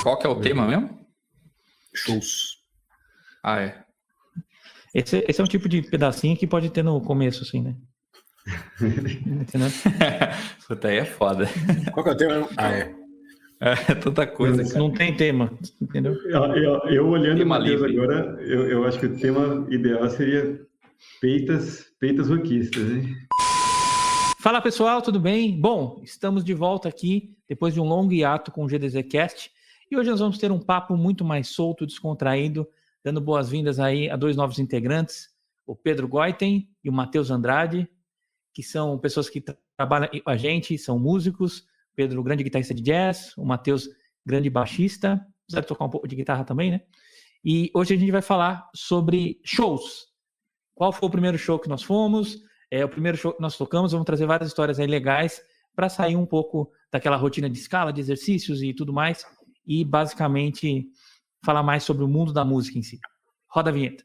Qual que é o tema mesmo? Shows. Ah, é. Esse é um tipo de pedacinho que pode ter no começo, assim, né? Entendeu? Puta, aí é foda. Qual que é o tema? Ah, é. É tanta coisa, cara. Não tem tema, entendeu? Eu olhando o Tema Matheus livre. agora, eu acho que o tema ideal seria peitas roquistas, hein? Fala pessoal, tudo bem? Bom, estamos de volta aqui depois de um longo hiato com o GDZcast e hoje nós vamos ter um papo muito mais solto, descontraído, dando boas-vindas aí a dois novos integrantes, o Pedro Goiten e o Matheus Andrade, que são pessoas que trabalham com a gente, são músicos. Pedro, grande guitarrista de jazz, o Matheus, grande baixista, apesar de tocar um pouco de guitarra também, né? E hoje a gente vai falar sobre shows. Qual foi o primeiro show que nós fomos? O primeiro show que nós tocamos, vamos trazer várias histórias aí legais para sair um pouco daquela rotina de escala, de exercícios e tudo mais, e basicamente falar mais sobre o mundo da música em si. Roda a vinheta.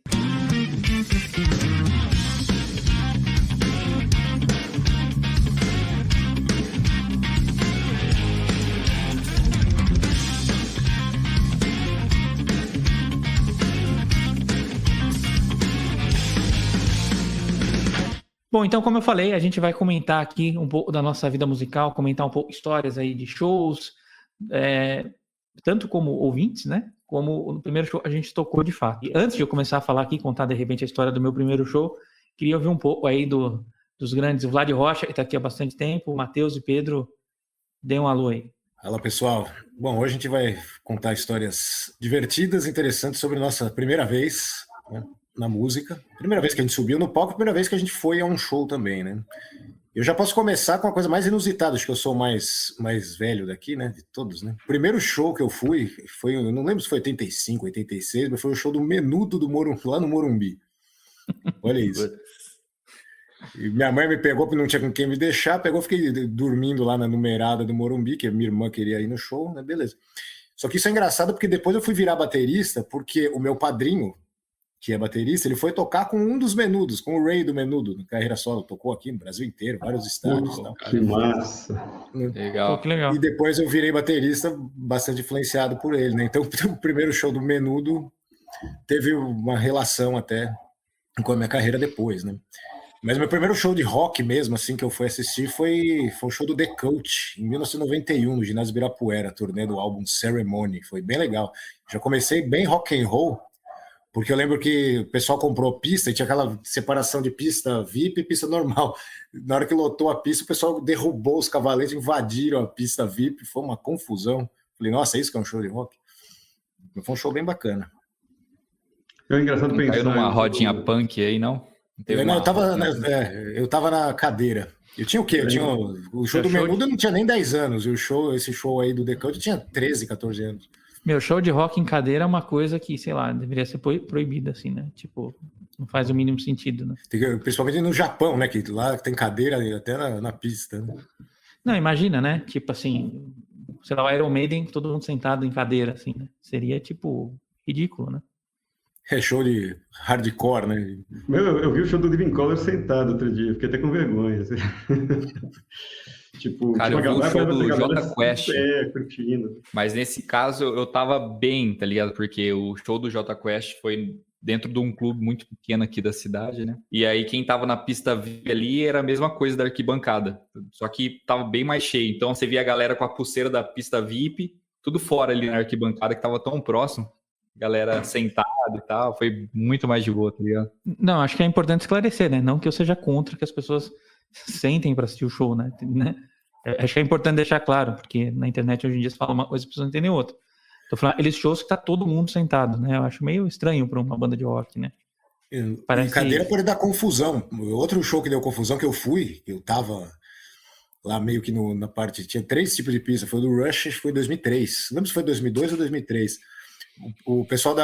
Bom, então, como eu falei, a gente vai comentar aqui um pouco da nossa vida musical, comentar um pouco histórias aí de shows, tanto como ouvintes, né? Como no primeiro show a gente tocou de fato. E antes de eu começar a falar aqui, contar de repente a história do meu primeiro show, queria ouvir um pouco aí dos grandes, o Vlad Rocha, que está aqui há bastante tempo, o Matheus e Pedro, dêem um alô aí. Fala, pessoal. Bom, hoje a gente vai contar histórias divertidas, interessantes sobre nossa primeira vez, né, na música. Primeira vez que a gente subiu no palco, primeira vez que a gente foi a um show também, né? Eu já posso começar com a coisa mais inusitada, acho que eu sou o mais velho daqui, né? De todos, né? O primeiro show que eu fui, eu não lembro se foi 85, 86, mas foi o show do Menudo do Morumbi, lá no Morumbi. Olha isso. E minha mãe me pegou, porque não tinha com quem me deixar, fiquei dormindo lá na numerada do Morumbi, que a minha irmã queria ir no show, né? Beleza. Só que isso é engraçado, porque depois eu fui virar baterista, porque o meu padrinho, que é baterista, ele foi tocar com um dos Menudos, com o Ray do Menudo, na carreira solo, tocou aqui no Brasil inteiro, vários estados. Que massa! Legal. Pô, que legal. E depois eu virei baterista, bastante influenciado por ele, né? Então, o primeiro show do Menudo teve uma relação até com a minha carreira depois, né? Mas meu primeiro show de rock mesmo, assim, que eu fui assistir foi o show do The Cult, em 1991, no ginásio Ibirapuera, turnê do álbum Ceremony, foi bem legal. Já comecei bem rock and roll, porque eu lembro que o pessoal comprou pista e tinha aquela separação de pista VIP e pista normal. Na hora que lotou a pista, o pessoal derrubou os cavaletes, invadiram a pista VIP, foi uma confusão. Falei, nossa, é isso que é um show de rock? Foi um show bem bacana. É engraçado pensar... Caiu numa rodinha punk aí, não? Eu tava na cadeira. Eu tinha o quê? O show do Menudo eu não tinha nem 10 anos. E esse show aí do The Cult eu tinha 13, 14 anos. Meu, show de rock em cadeira é uma coisa que, sei lá, deveria ser proibida, assim, né? Tipo, não faz o mínimo sentido, né? Principalmente no Japão, né? Que lá tem cadeira até na pista, né? Não, imagina, né? Tipo assim, sei lá, o Iron Maiden, todo mundo sentado em cadeira, assim, né? Seria, tipo, ridículo, né? É show de hardcore, né? Eu vi o show do Living Colour sentado outro dia, fiquei até com vergonha. Assim. Cara, eu vi o show do Jota Quest. Curtindo. Mas nesse caso eu tava bem, tá ligado? Porque o show do Jota Quest foi dentro de um clube muito pequeno aqui da cidade, né? E aí quem tava na pista VIP ali era a mesma coisa da arquibancada. Só que tava bem mais cheio. Então você via a galera com a pulseira da pista VIP, tudo fora ali na arquibancada, que tava tão próximo. Galera sentada e tal, foi muito mais de boa, tá ligado? Não, acho que é importante esclarecer, né? Não que eu seja contra que as pessoas sentem para assistir o show, né? Acho que é importante deixar claro, porque na internet hoje em dia se fala uma coisa e as pessoas entendem outra. Tô falando, aqueles shows que tá todo mundo sentado, né? Eu acho meio estranho para uma banda de rock, né? Parece... Cadeira pode dar confusão. Outro show que deu confusão que eu fui, eu tava lá meio que na parte... Tinha 3 tipos de pista. Foi do Rush, foi em 2003. Não lembro se foi 2002 ou 2003. O pessoal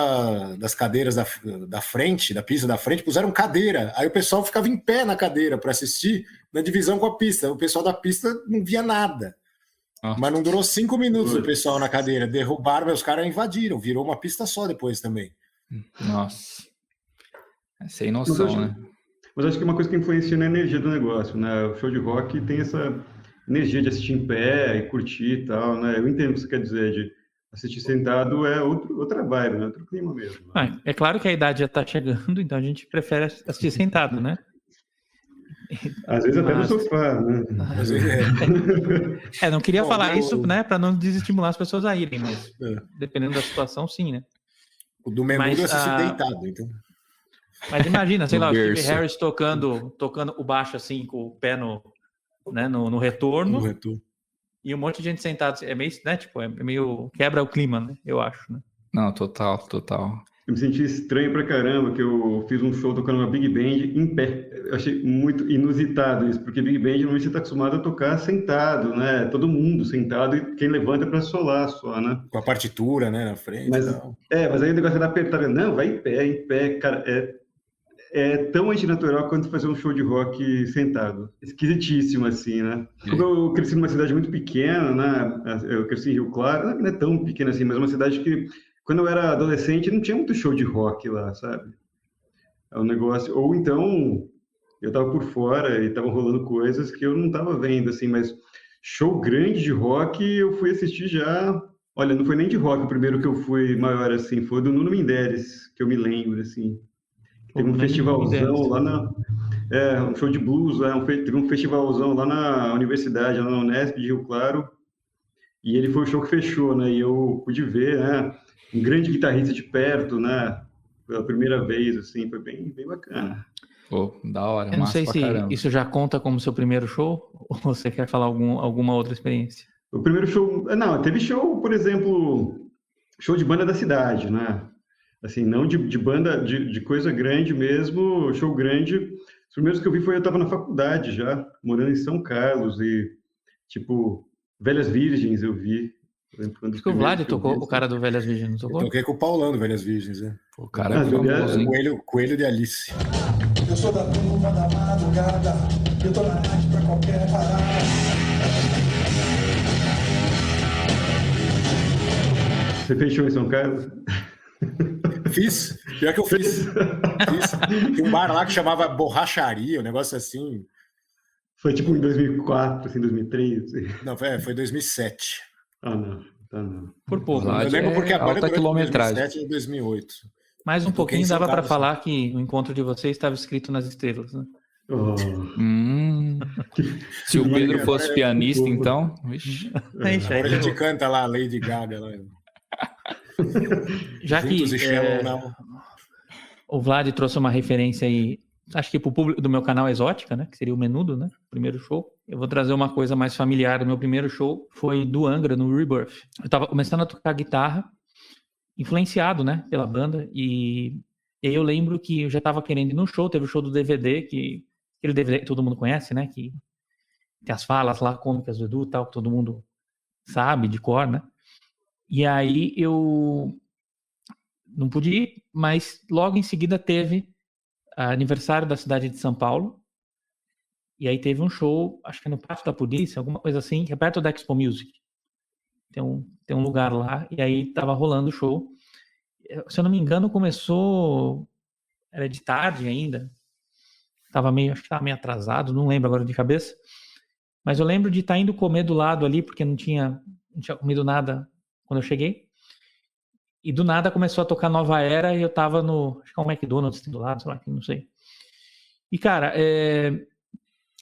das cadeiras da frente, da pista da frente, puseram cadeira. Aí o pessoal ficava em pé na cadeira para assistir na divisão com a pista. O pessoal da pista não via nada. Mas não durou 5 minutos o pessoal na cadeira. Derrubaram, os caras invadiram. Virou uma pista só depois também. Nossa. É sem noção, né? Mas acho que uma coisa que influencia na energia do negócio, né? O show de rock tem essa energia de assistir em pé e curtir e tal, né? Eu entendo o que você quer dizer, de assistir sentado é outra vibe, né? Outro clima mesmo. Né? É claro que a idade já tá chegando, então a gente prefere assistir sentado, né? Às vezes até no sofá, né? Às vezes não queria Bom, falar isso, né, para não desestimular as pessoas a irem, mas dependendo da situação, sim, né? O do Menudo eu assisti deitado, então. Mas imagina, sei lá, o Steve berço. Harris tocando o baixo assim, com o pé no retorno, No retorno. e um monte de gente sentada. É meio, né, tipo, é meio quebra o clima, né? Eu acho, né? Não, total. Eu me senti estranho pra caramba, que eu fiz um show tocando uma Big Band em pé. Eu achei muito inusitado isso, porque Big Band normalmente você está acostumado a tocar sentado, né? Todo mundo sentado e quem levanta é para solar só, né? Com a partitura, né, na frente. Mas aí o negócio era apertar. Não, vai em pé, cara. É tão antinatural quanto fazer um show de rock sentado. Esquisitíssimo, assim, né? Como eu cresci numa cidade muito pequena, né? Eu cresci em Rio Claro, não é tão pequena assim, mas é uma cidade que, quando eu era adolescente, não tinha muito show de rock lá, sabe? É um negócio... Ou então, eu tava por fora e estavam rolando coisas que eu não tava vendo, assim, mas show grande de rock eu fui assistir já... Olha, não foi nem de rock o primeiro que eu fui maior, assim, foi do Nuno Mendes, que eu me lembro, assim. Teve um festivalzão lá um show de blues, teve um festivalzão lá na universidade, lá na Unesp de Rio Claro, e ele foi o show que fechou, né? E eu pude ver, né? Um grande guitarrista de perto, né? Pela primeira vez, assim, foi bem, bem bacana. Pô, da hora, Eu não sei se isso já conta como seu primeiro show, ou você quer falar alguma outra experiência? O primeiro show... Não, teve show, por exemplo, show de banda da cidade, né? Assim, não de banda, de coisa grande mesmo, show grande. Os primeiros que eu vi eu estava na faculdade já, morando em São Carlos, e, tipo, Velhas Virgens eu vi. Acho que o Vlad tocou, o cara do Velhas Virgens, não tocou? Eu toquei com o Paulão do Velhas Virgens, né? O cara é famoso, hein? Coelho de Alice. Eu sou da turma da madrugada, eu tô na arte pra qualquer parada. Você fechou em São Carlos? Fiz. Pior que eu fiz. Tinha um bar lá que chamava Borracharia, um negócio assim. Foi tipo em 2004, assim, 2003? Assim. Não, foi 2007. Ah, não. Tá, não. Por pouco. Eu lembro porque a banda alta quilometragem. 2007 e 2008. Mais um pouquinho dava para falar que o encontro de vocês estava escrito nas estrelas, né? Oh. Se o Pedro fosse pianista, então... Vixe. Agora a gente canta lá a Lady Gaga. Lá. Já que o Vlad trouxe uma referência aí, acho que para o público do meu canal Exótica, né, que seria o Menudo, né, primeiro show, eu vou trazer uma coisa mais familiar. O meu primeiro show foi do Angra, no Rebirth. Eu estava começando a tocar guitarra, influenciado, né, pela banda, e aí eu lembro que eu já estava querendo ir no show. Teve o show do DVD, aquele DVD que todo mundo conhece, né, que tem as falas lá cômicas do Edu e tal, que todo mundo sabe de cor, né. E aí eu não pude ir, mas logo em seguida teve aniversário da cidade de São Paulo. E aí teve um show, acho que no Pátio da Polícia, alguma coisa assim, que é perto da Expo Music. Tem um lugar lá, e aí tava rolando o show. Se eu não me engano, começou... Era de tarde ainda. Acho que tava meio atrasado, não lembro agora de cabeça. Mas eu lembro de estar indo comer do lado ali, porque não tinha comido nada quando eu cheguei. E do nada começou a tocar Nova Era e eu tava acho que é um McDonald's do lado, sei lá, não sei. E, cara,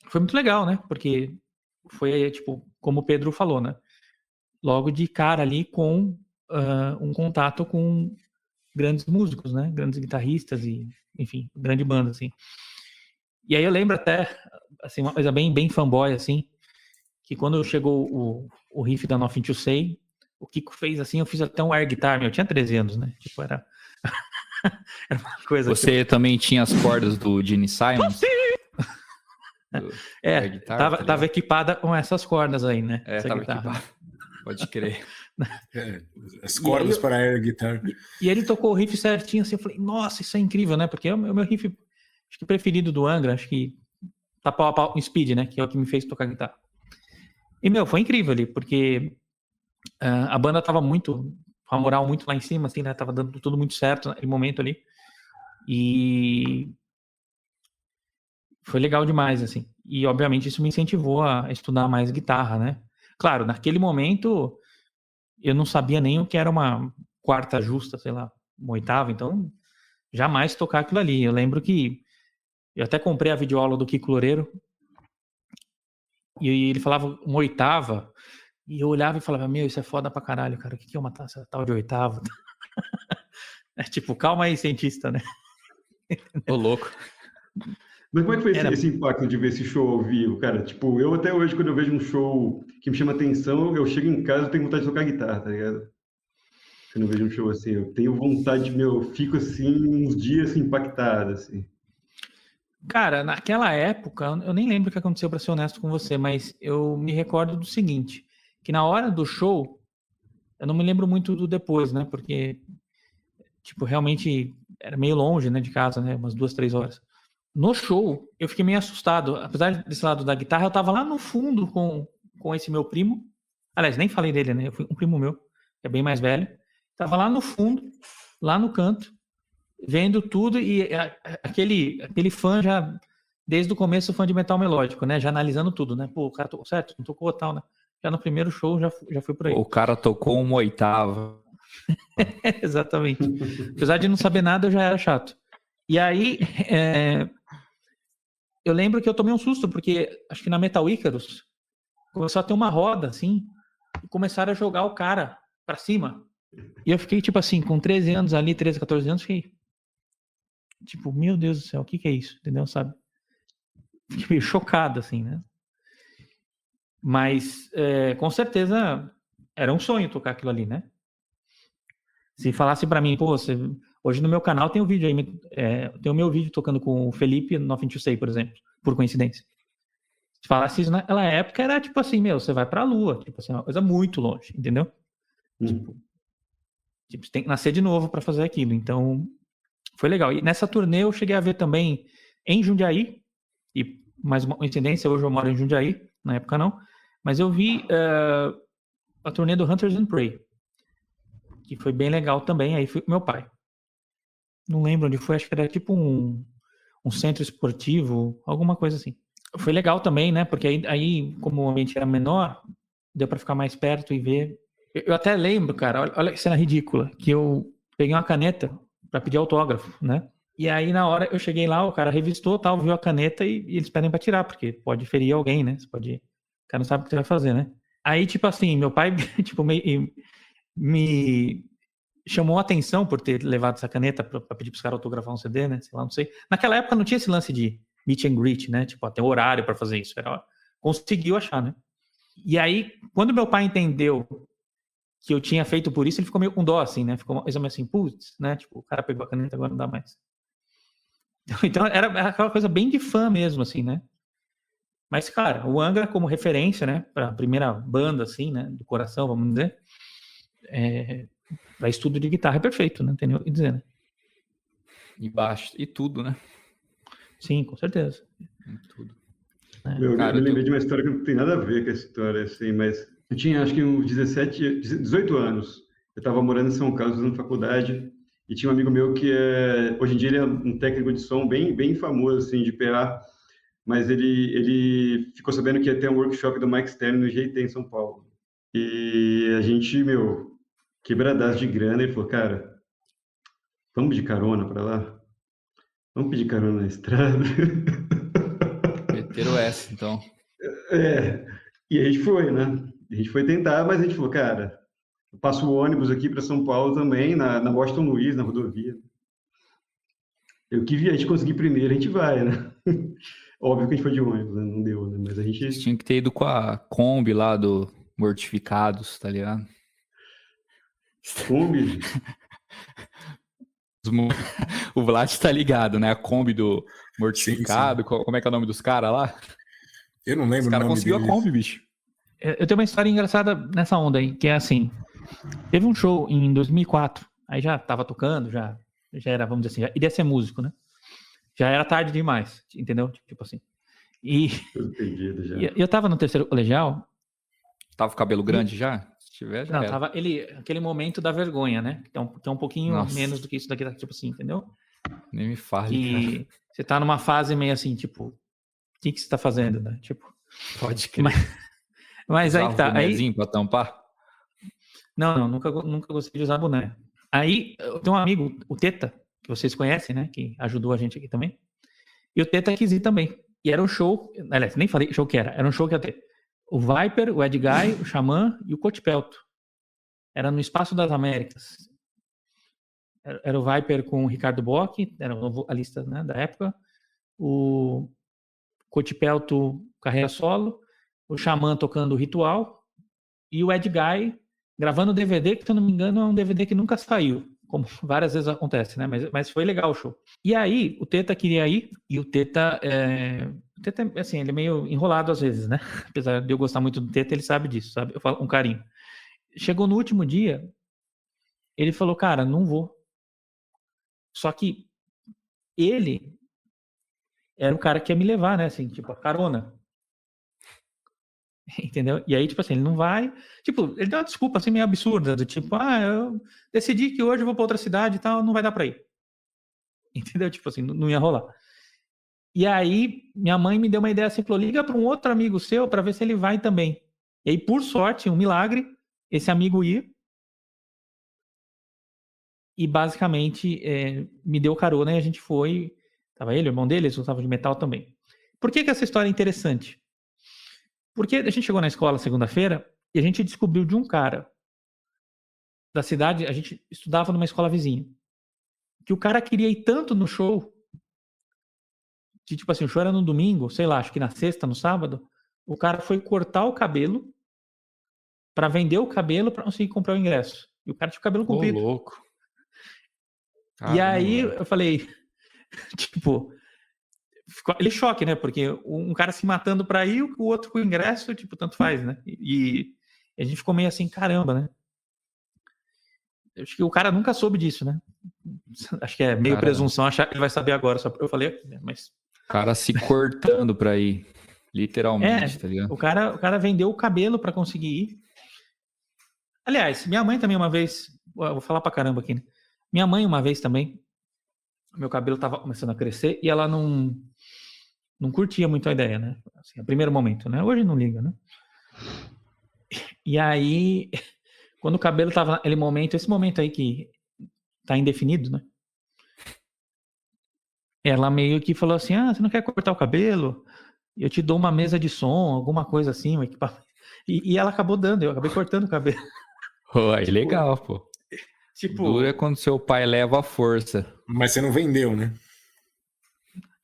foi muito legal, né? Porque foi, tipo, como o Pedro falou, né? Logo de cara ali com um contato com grandes músicos, né? Grandes guitarristas e, enfim, grande banda, assim. E aí eu lembro até, assim, uma coisa bem, bem fanboy, assim, que quando chegou o riff da Nothing to Say, o Kiko fez assim, eu fiz até um air guitar, eu tinha 13 anos, né? Tipo, era uma coisa... Você também tinha as cordas do Gene Simons? Tava equipada com essas cordas aí, né? Tava equipada. Pode crer. As cordas para air guitar. E ele tocou o riff certinho, assim, eu falei, nossa, isso é incrível, né? Porque é o meu riff, acho que preferido do Angra, acho que tá pau a pau com Speed, né? Que é o que me fez tocar guitarra. E, foi incrível ali, porque a banda tava com a moral muito lá em cima, assim, né? Tava dando tudo muito certo naquele momento ali. E foi legal demais, assim. E, obviamente, isso me incentivou a estudar mais guitarra, né? Claro, naquele momento, eu não sabia nem o que era uma quarta justa, sei lá, uma oitava, então jamais tocar aquilo ali. Eu lembro que eu até comprei a videoaula do Kiko Loureiro e ele falava uma oitava e eu olhava e falava, meu, isso é foda pra caralho, cara, o que é uma essa tal de oitava? É tipo, calma aí, cientista, né? Ô, louco. Mas como é que foi esse impacto de ver esse show ao vivo, cara? Tipo, eu até hoje, quando eu vejo um show que me chama atenção, eu chego em casa e tenho vontade de tocar guitarra, tá ligado? Quando eu vejo um show assim, eu tenho vontade, eu fico assim, uns dias assim, impactado, assim. Cara, naquela época, eu nem lembro o que aconteceu, pra ser honesto com você, mas eu me recordo do seguinte, que na hora do show, eu não me lembro muito do depois, né? Porque, tipo, realmente era meio longe, né, de casa, né? Umas 2, 3 horas. No show, eu fiquei meio assustado. Apesar desse lado da guitarra, eu tava lá no fundo com esse meu primo. Aliás, nem falei dele, né? Eu fui um primo meu, que é bem mais velho. Tava lá no fundo, lá no canto, vendo tudo e aquele fã já, desde o começo, fã de metal melódico, né? Já analisando tudo, né? Pô, o cara tocou certo, não tocou tal, né? Já no primeiro show, já foi por aí. O cara tocou uma oitava. Exatamente. Apesar de não saber nada, eu já era chato. E aí, eu lembro que eu tomei um susto, porque acho que na Metal Icarus começou a ter uma roda, assim, e começaram a jogar o cara pra cima. E eu fiquei, tipo assim, com 13 anos ali, 13, 14 anos, fiquei, tipo, meu Deus do céu, o que é isso? Entendeu, sabe? Fiquei meio chocado, assim, né? Mas, com certeza, era um sonho tocar aquilo ali, né? Se falasse pra mim, pô, hoje no meu canal tem um vídeo aí, tem o meu vídeo tocando com o Felipe Nothing to Say, por exemplo, por coincidência. Se falasse isso naquela época, era tipo assim, meu, você vai pra Lua, tipo assim, uma coisa muito longe, entendeu? Tipo, você tem que nascer de novo pra fazer aquilo, então foi legal. E nessa turnê eu cheguei a ver também em Jundiaí, e mais uma coincidência, hoje eu moro em Jundiaí, na época não, mas eu vi a turnê do Hunters and Prey, que foi bem legal também, aí fui com meu pai. Não lembro onde foi, acho que era tipo um centro esportivo, alguma coisa assim. Foi legal também, né, porque aí como o ambiente era menor, deu pra ficar mais perto e ver. Eu até lembro, cara, olha que cena ridícula, que eu peguei uma caneta pra pedir autógrafo, né, e aí na hora eu cheguei lá, o cara revistou, tal, viu a caneta e eles pedem pra tirar, porque pode ferir alguém, né, o cara não sabe o que você vai fazer, né. Aí, tipo assim, meu pai, tipo, me chamou a atenção por ter levado essa caneta pra pedir pros caras autografar um CD, né? Sei lá, não sei. Naquela época não tinha esse lance de meet and greet, né? Tipo, até horário pra fazer isso. Conseguiu achar, né? E aí, quando meu pai entendeu que eu tinha feito por isso, ele ficou meio com dó, assim, né? Ficou uma coisa meio assim, putz, né? Tipo, o cara pegou a caneta, agora não dá mais. Então, era aquela coisa bem de fã mesmo, assim, né? Mas, cara, o Angra como referência, né? Pra primeira banda, assim, né? Do coração, vamos dizer. Para estudo de guitarra é perfeito, né? Não tem nem o que dizer, né? E baixo, e tudo, né? Sim, com certeza. Tudo. Eu lembrei de uma história que não tem nada a ver com essa história, assim, mas eu tinha acho que uns 18 anos. Eu estava morando em São Carlos, na faculdade, e tinha um amigo meu que hoje em dia ele é um técnico de som bem, bem famoso, assim, de PA, mas ele ficou sabendo que ia ter um workshop do Mike Stern no GT em São Paulo. E a gente, quebradaço de grana, ele falou, cara, vamos de carona para lá? Vamos pedir carona na estrada? Meteram essa, então. E a gente foi, né? A gente foi tentar, mas a gente falou, cara, eu passo o ônibus aqui para São Paulo também, na Washington Luiz, na rodovia. Eu que vi, a gente conseguir primeiro, a gente vai, né? Óbvio que a gente foi de ônibus, né? Não deu, né? Mas a gente... Tinha que ter ido com a Kombi lá do Mortificados, tá ligado? Kombi? O Vlad tá ligado, né? A Kombi do Mortificado, sim. Como é que é o nome dos caras lá? Eu não lembro. Os caras conseguiu a Kombi, bicho. Eu tenho uma história engraçada nessa onda aí, que é assim, teve um show em 2004, aí já tava tocando, já era, vamos dizer assim, já iria ser músico, né? Já era tarde demais, entendeu? Tipo assim. E eu tava no terceiro colegial. Tava com o cabelo grande já? Se tiver, já não, era. Tava aquele momento da vergonha, né? Que é um pouquinho menos do que isso daqui, tipo assim, entendeu? Nem me fale, que cara. Você tá numa fase meio assim, tipo, o que você tá fazendo, né? Tipo, pode crer. Mas aí que tá. Aí pra tampar? Não, nunca gostei de usar boné. Aí, eu tenho um amigo, o Teta, que vocês conhecem, né? Que ajudou a gente aqui também. E o Teta quis ir também. E era um show, aliás, nem falei show que era um show que ia ter o Viper, o Ed Guy, o Xamã e o Cotipelto. Era no Espaço das Américas. Era o Viper com o Ricardo Bock, era a lista, né, da época. O Cotipelto, carreira solo. O Xamã tocando o Ritual. E o Ed Guy gravando DVD, que se eu não me engano é um DVD que nunca saiu. Como várias vezes acontece, né? Mas foi legal o show. E aí, o Teta queria ir, e o Teta, assim, ele é meio enrolado às vezes, né? Apesar de eu gostar muito do Teta, ele sabe disso, sabe? Eu falo com carinho. Chegou no último dia, ele falou, cara, não vou. Só que ele era o cara que ia me levar, né? Assim, tipo, a carona. Entendeu? E aí, tipo assim, ele não vai. Tipo, ele deu uma desculpa assim meio absurda, do tipo, eu decidi que hoje eu vou pra outra cidade e tal, não vai dar pra ir. Entendeu? Tipo assim, não ia rolar. E aí, minha mãe me deu uma ideia assim, falou: liga pra um outro amigo seu pra ver se ele vai também. E aí, por sorte, um milagre, esse amigo ia. E basicamente me deu carona e a gente foi. Tava ele, o irmão dele, eles usavam de metal também. Por que essa história é interessante? Porque a gente chegou na escola segunda-feira e a gente descobriu de um cara da cidade, a gente estudava numa escola vizinha, que o cara queria ir tanto no show, que tipo assim, o show era no domingo, sei lá, acho que na sexta, no sábado, o cara foi cortar o cabelo pra vender o cabelo pra conseguir comprar o ingresso. E o cara tinha o cabelo comprido. Ô, louco. E aí eu falei, tipo... Ficou aquele choque, né? Porque um cara se matando pra ir, o outro com o ingresso, tipo, tanto faz, né? E a gente ficou meio assim, caramba, né? Eu acho que o cara nunca soube disso, né? Acho que é meio presunção achar que ele vai saber agora, só porque eu falei aqui, né? Mas... O cara se cortando pra ir, literalmente, tá ligado? O cara vendeu o cabelo pra conseguir ir. Aliás, minha mãe também uma vez, eu vou falar pra caramba aqui, né? Minha mãe uma vez também, meu cabelo tava começando a crescer e ela não curtia muito a ideia, né? Assim, a primeiro momento, né? Hoje não liga, né? E aí, quando o cabelo tava naquele momento, esse momento aí que tá indefinido, né? Ela meio que falou assim, você não quer cortar o cabelo? Eu te dou uma mesa de som, alguma coisa assim, um equipamento. E ela acabou dando, eu acabei cortando o cabelo. Aí, legal, pô. Tipo... Duro é quando seu pai leva a força. Mas você não vendeu, né?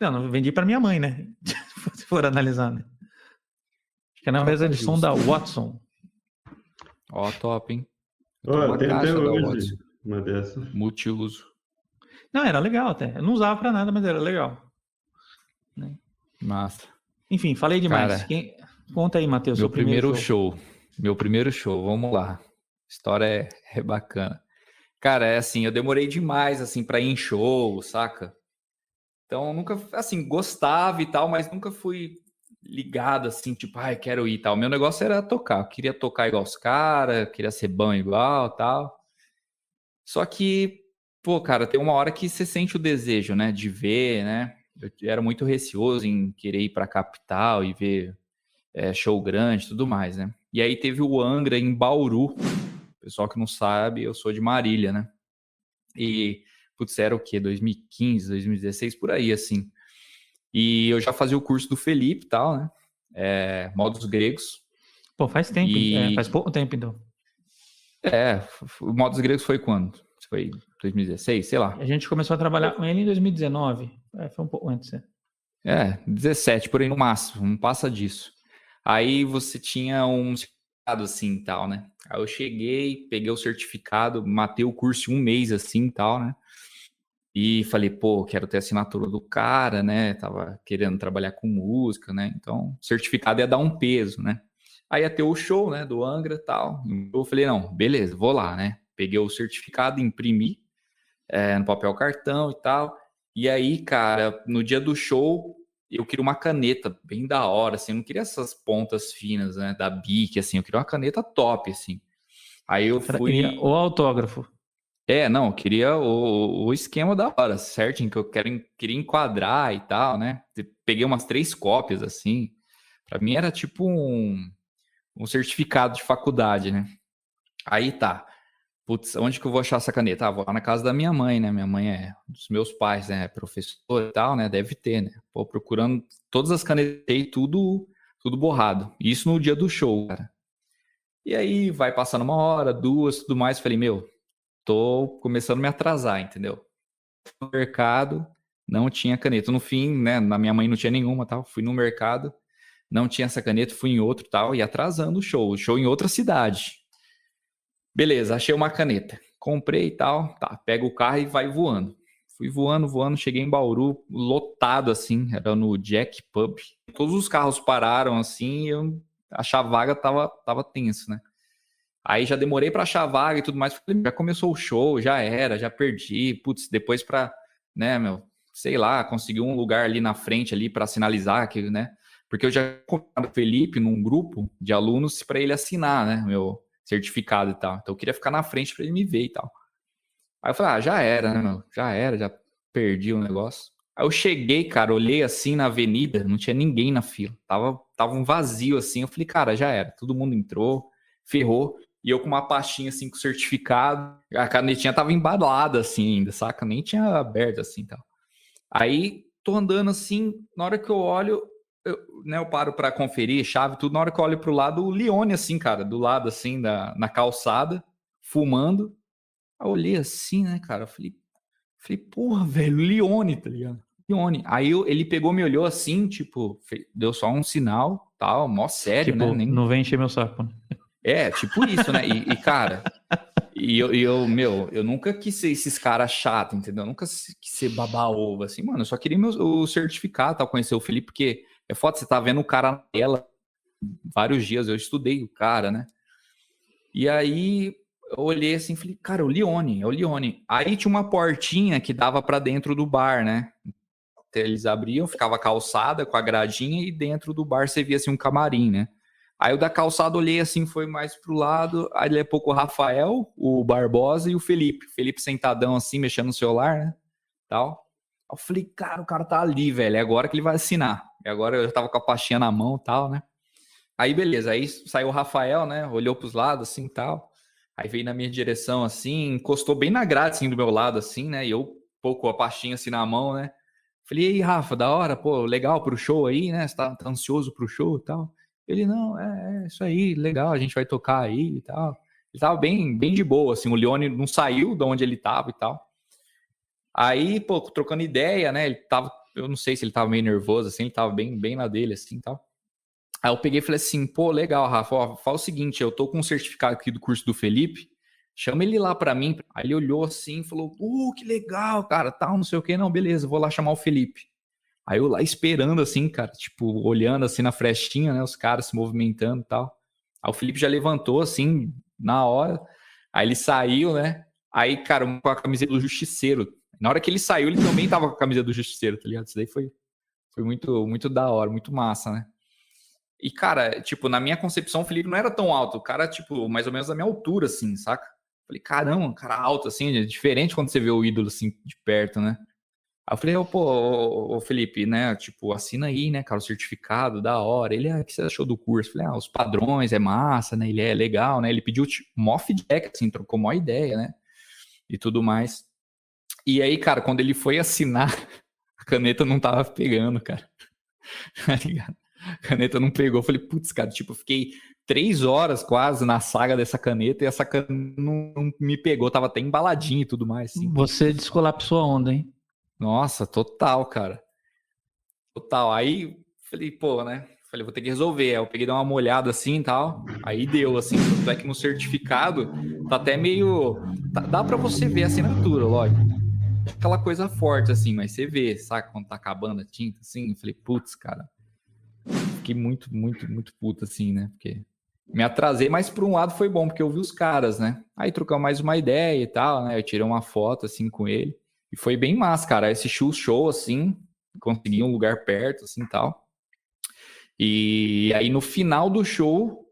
Não vendi pra minha mãe, né? Se for analisar, né? Acho que é na mesa de som da Watson. Ó, top, hein? Tem até hoje uma dessa. Multiuso. Não, era legal até. Eu não usava pra nada, mas era legal. Né? Massa. Enfim, falei demais. Cara, conta aí, Matheus. Meu primeiro show. Meu primeiro show, vamos lá. A história é bacana. Cara, é assim, eu demorei demais, assim, pra ir em show, saca? Então, nunca, assim, gostava e tal, mas nunca fui ligado, assim, tipo, quero ir e tal. Meu negócio era tocar. Eu queria tocar igual os caras, queria ser bom igual e tal. Só que, pô, cara, tem uma hora que você sente o desejo, né, de ver, né? Eu era muito receoso em querer ir pra capital e ver show grande e tudo mais, né? E aí teve o Angra em Bauru. Pessoal que não sabe, eu sou de Marília, né? E, putz, era o quê? 2015, 2016, por aí, assim. E eu já fazia o curso do Felipe e tal, né? Modos gregos. Pô, faz tempo, faz pouco tempo, então. O Modos gregos foi quando? Foi 2016, sei lá. A gente começou a trabalhar com ele em 2019. Foi um pouco antes, 17, por aí no máximo, não passa disso. Aí você tinha um certificado assim e tal, né? Aí eu cheguei, peguei o certificado, matei o curso em um mês assim e tal, né? E falei, pô, quero ter a assinatura do cara, né? Tava querendo trabalhar com música, né? Então, o certificado ia dar um peso, né? Aí ia ter o show, né? Do Angra e tal. Eu falei, não, beleza, vou lá, né? Peguei o certificado, imprimi no papel cartão e tal. E aí, cara, no dia do show, eu queria uma caneta bem da hora, assim. Eu não queria essas pontas finas, né? Da Bic, assim. Eu queria uma caneta top, assim. Aí eu fui... O autógrafo. Não, eu queria o esquema da hora, certinho, que eu queria enquadrar e tal, né? Peguei umas 3 cópias, assim. Pra mim era tipo um certificado de faculdade, né? Aí tá. putz, onde que eu vou achar essa caneta? Ah, vou lá na casa da minha mãe, né? Minha mãe é dos meus pais, né? Professor e tal, né? Deve ter, né? Pô, procurando todas as canetas e tudo borrado. Isso no dia do show, cara. E aí vai passando 1 hora, 2, tudo mais. Falei, meu, tô começando a me atrasar, entendeu? No mercado, não tinha caneta. No fim, né? Na minha mãe não tinha nenhuma, tal. Fui no mercado, não tinha essa caneta, fui em outro, tal, e atrasando o show em outra cidade. Beleza, achei uma caneta. Comprei e tal, tá, pega o carro e vai voando. Fui voando, cheguei em Bauru, lotado assim, era no Jack Pub. Todos os carros pararam assim, e eu achar vaga tava tenso, né? Aí já demorei pra achar vaga e tudo mais. Falei, já começou o show, já era, já perdi. Putz, depois pra, né, meu, sei lá, conseguir um lugar ali na frente ali pra sinalizar que, né? Porque eu já combinado com o Felipe num grupo de alunos pra ele assinar, né, meu certificado e tal. Então eu queria ficar na frente pra ele me ver e tal. Aí eu falei, já era, né, meu? Já era, já perdi o negócio. Aí eu cheguei, cara, olhei assim na avenida, não tinha ninguém na fila. Tava um vazio assim. Eu falei, cara, já era. Todo mundo entrou, ferrou. E eu com uma pastinha assim com certificado. A canetinha tava embalada assim ainda, saca? Nem tinha aberto assim tal. Aí tô andando assim, na hora que eu olho, eu paro pra conferir chave, tudo. Na hora que eu olho pro lado, o Leone assim, cara, do lado assim, na calçada, fumando. Aí eu olhei assim, né, cara, eu falei, porra, velho, Leone, tá ligado? Leone. Aí ele pegou, me olhou assim, tipo, deu só um sinal, tal, mó sério, Tipo, né? não vem encher meu saco, né? É, tipo isso, né? Cara, eu nunca quis ser esses caras chatos, entendeu? Eu nunca quis ser baba-ovo, assim, mano, eu só queria o certificado, tal, conhecer o Felipe, porque é foda, você tá vendo o cara na tela vários dias, eu estudei o cara, né? E aí eu olhei assim e falei, cara, é o Leone. Aí tinha uma portinha que dava pra dentro do bar, né? Eles abriam, ficava calçada com a gradinha e dentro do bar você via assim um camarim, né? Aí o da calçada olhei assim, foi mais pro lado, aí daqui a pouco o Rafael, o Barbosa e o Felipe. O Felipe sentadão assim, mexendo no celular, né? Tal. Aí eu falei, cara, o cara tá ali, velho, é agora que ele vai assinar. E agora eu já tava com a pastinha na mão e tal, né? Aí beleza, aí saiu o Rafael, né? Olhou pros lados assim e tal. Aí veio na minha direção assim, encostou bem na grade assim do meu lado assim, né? E eu, pouco a pastinha assim na mão, né? Falei, e aí, Rafa, da hora, pô, legal pro show aí, né? Você tá ansioso pro show e tal? Ele, não, é isso aí, legal, a gente vai tocar aí e tal. Ele tava bem de boa, assim, o Leone não saiu de onde ele tava e tal. Aí, pô, trocando ideia, né? Ele tava, eu não sei se ele tava meio nervoso, assim, ele tava bem na dele, assim e tal. Aí eu peguei e falei assim, pô, legal, Rafa, ó, fala o seguinte, eu tô com um certificado aqui do curso do Felipe, chama ele lá pra mim. Aí ele olhou assim e falou, que legal, cara, tal, não sei o que, não, beleza, vou lá chamar o Felipe. Aí eu lá esperando assim, cara, tipo, olhando assim na frestinha, né, os caras se movimentando e tal. Aí o Felipe já levantou assim, na hora, aí ele saiu, né, aí, cara, com a camiseta do Justiceiro. Na hora que ele saiu, ele também tava com a camisa do Justiceiro, tá ligado? Isso daí foi muito da hora, muito massa, né? E, cara, tipo, na minha concepção, o Felipe não era tão alto. O cara, tipo, mais ou menos da minha altura, assim, saca? Falei, caramba, um cara alto, assim, é diferente quando você vê o ídolo, assim, de perto, né? Aí eu falei, ô, Felipe, né, tipo, assina aí, né, cara, o certificado, da hora. Ele, o que você achou do curso? Eu falei, os padrões, é massa, né, ele é legal, né? Ele pediu, tipo, mó feedback, assim, trocou mó ideia, né? E tudo mais. E aí, cara, quando ele foi assinar, a caneta não tava pegando, cara. Tá ligado? A caneta não pegou. Eu falei, putz, cara, tipo, eu fiquei 3 horas quase na saga dessa caneta e essa caneta não me pegou. Tava até embaladinho e tudo mais, assim. Você descolapsou a onda, hein? Nossa, total, cara. Total. Aí, falei, pô, né? Falei, vou ter que resolver. Aí eu peguei, dar uma molhada assim e tal. Aí deu, assim. Tanto é que no certificado tá até meio... dá pra você ver a assinatura, lógico. Aquela coisa forte, assim, mas você vê, sabe? Quando tá acabando a tinta, assim. Eu falei, putz, cara. Fiquei muito puto, assim, né? Porque me atrasei, mas por um lado foi bom, porque eu vi os caras, né? Aí trocamos mais uma ideia e tal, né? Eu tirei uma foto, assim, com ele. E foi bem massa, cara. Esse show, assim, consegui um lugar perto, assim, tal. E aí, no final do show,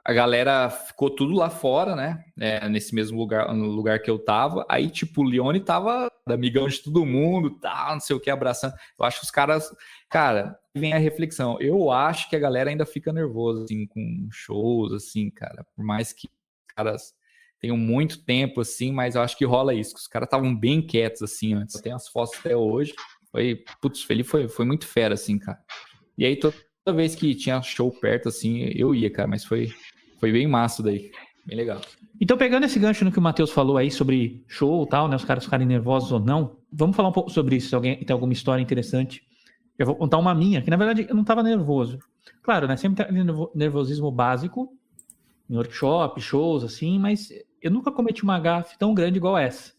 a galera ficou tudo lá fora, né? Nesse mesmo lugar, no lugar que eu tava. Aí, tipo, o Leone tava amigão de todo mundo, tal, não sei o que, abraçando. Eu acho que os caras... Cara, vem a reflexão. Eu acho que a galera ainda fica nervosa, assim, com shows, assim, cara. Por mais que os caras tenho muito tempo, assim, mas eu acho que rola isso, que os caras estavam bem quietos, assim, antes. Eu tenho as fotos até hoje. Foi muito fera, assim, cara. E aí, toda vez que tinha show perto, assim, eu ia, cara, mas foi bem massa daí. Bem legal. Então, pegando esse gancho no que o Matheus falou aí sobre show e tal, né? Os caras ficarem nervosos ou não, vamos falar um pouco sobre isso, se alguém tem alguma história interessante. Eu vou contar uma minha, que na verdade eu não estava nervoso. Claro, né? Sempre tem nervosismo básico, em workshop, shows, assim, mas eu nunca cometi uma gafe tão grande igual essa.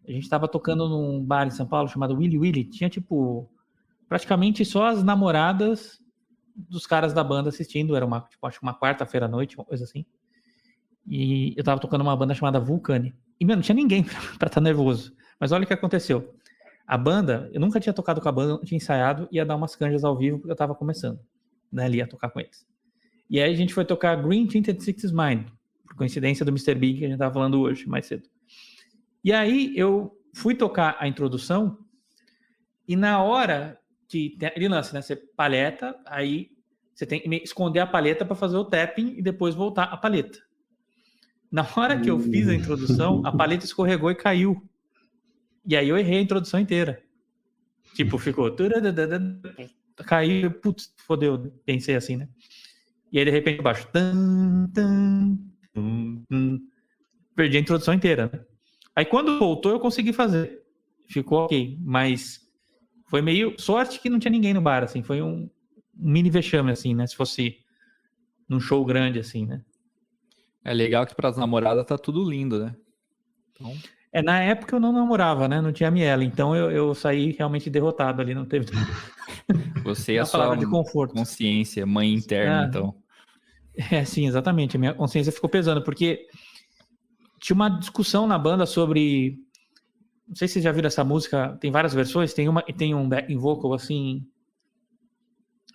A gente estava tocando num bar em São Paulo chamado Willy Willy, tinha tipo praticamente só as namoradas dos caras da banda assistindo, era acho que uma quarta-feira à noite, uma coisa assim. E eu tava tocando uma banda chamada Vulcani. E, não tinha ninguém pra estar nervoso. Mas olha o que aconteceu. A banda, eu nunca tinha tocado com a banda, não tinha ensaiado, ia dar umas canjas ao vivo, porque eu tava começando, né, ali a tocar com eles. E aí a gente foi tocar Green Tinted Sixes Mine, por coincidência do Mr. Big, que a gente tava falando hoje, mais cedo. E aí eu fui tocar a introdução, e na hora que ele lança, né, você palheta, aí você tem que esconder a palheta para fazer o tapping e depois voltar a palheta. Na hora que eu fiz a introdução, a palheta escorregou e caiu. E aí eu errei a introdução inteira. Tipo, ficou... Caiu, putz, fodeu. Pensei assim, né? E aí, de repente, baixo... Perdi a introdução inteira, né? Aí, quando voltou, eu consegui fazer. Ficou ok. Mas foi meio... Sorte que não tinha ninguém no bar, assim. Foi um mini vexame, assim, né? Se fosse num show grande, assim, né? É legal que para as namoradas tá tudo lindo, né? Então... na época eu não namorava, né? Não tinha miela, então eu saí realmente derrotado ali, não teve... Você é a sua de conforto. consciência, mãe interna, então. Sim, exatamente. A minha consciência ficou pesando, porque tinha uma discussão na banda sobre... Não sei se vocês já viram essa música, tem várias versões, tem um backing vocal, assim,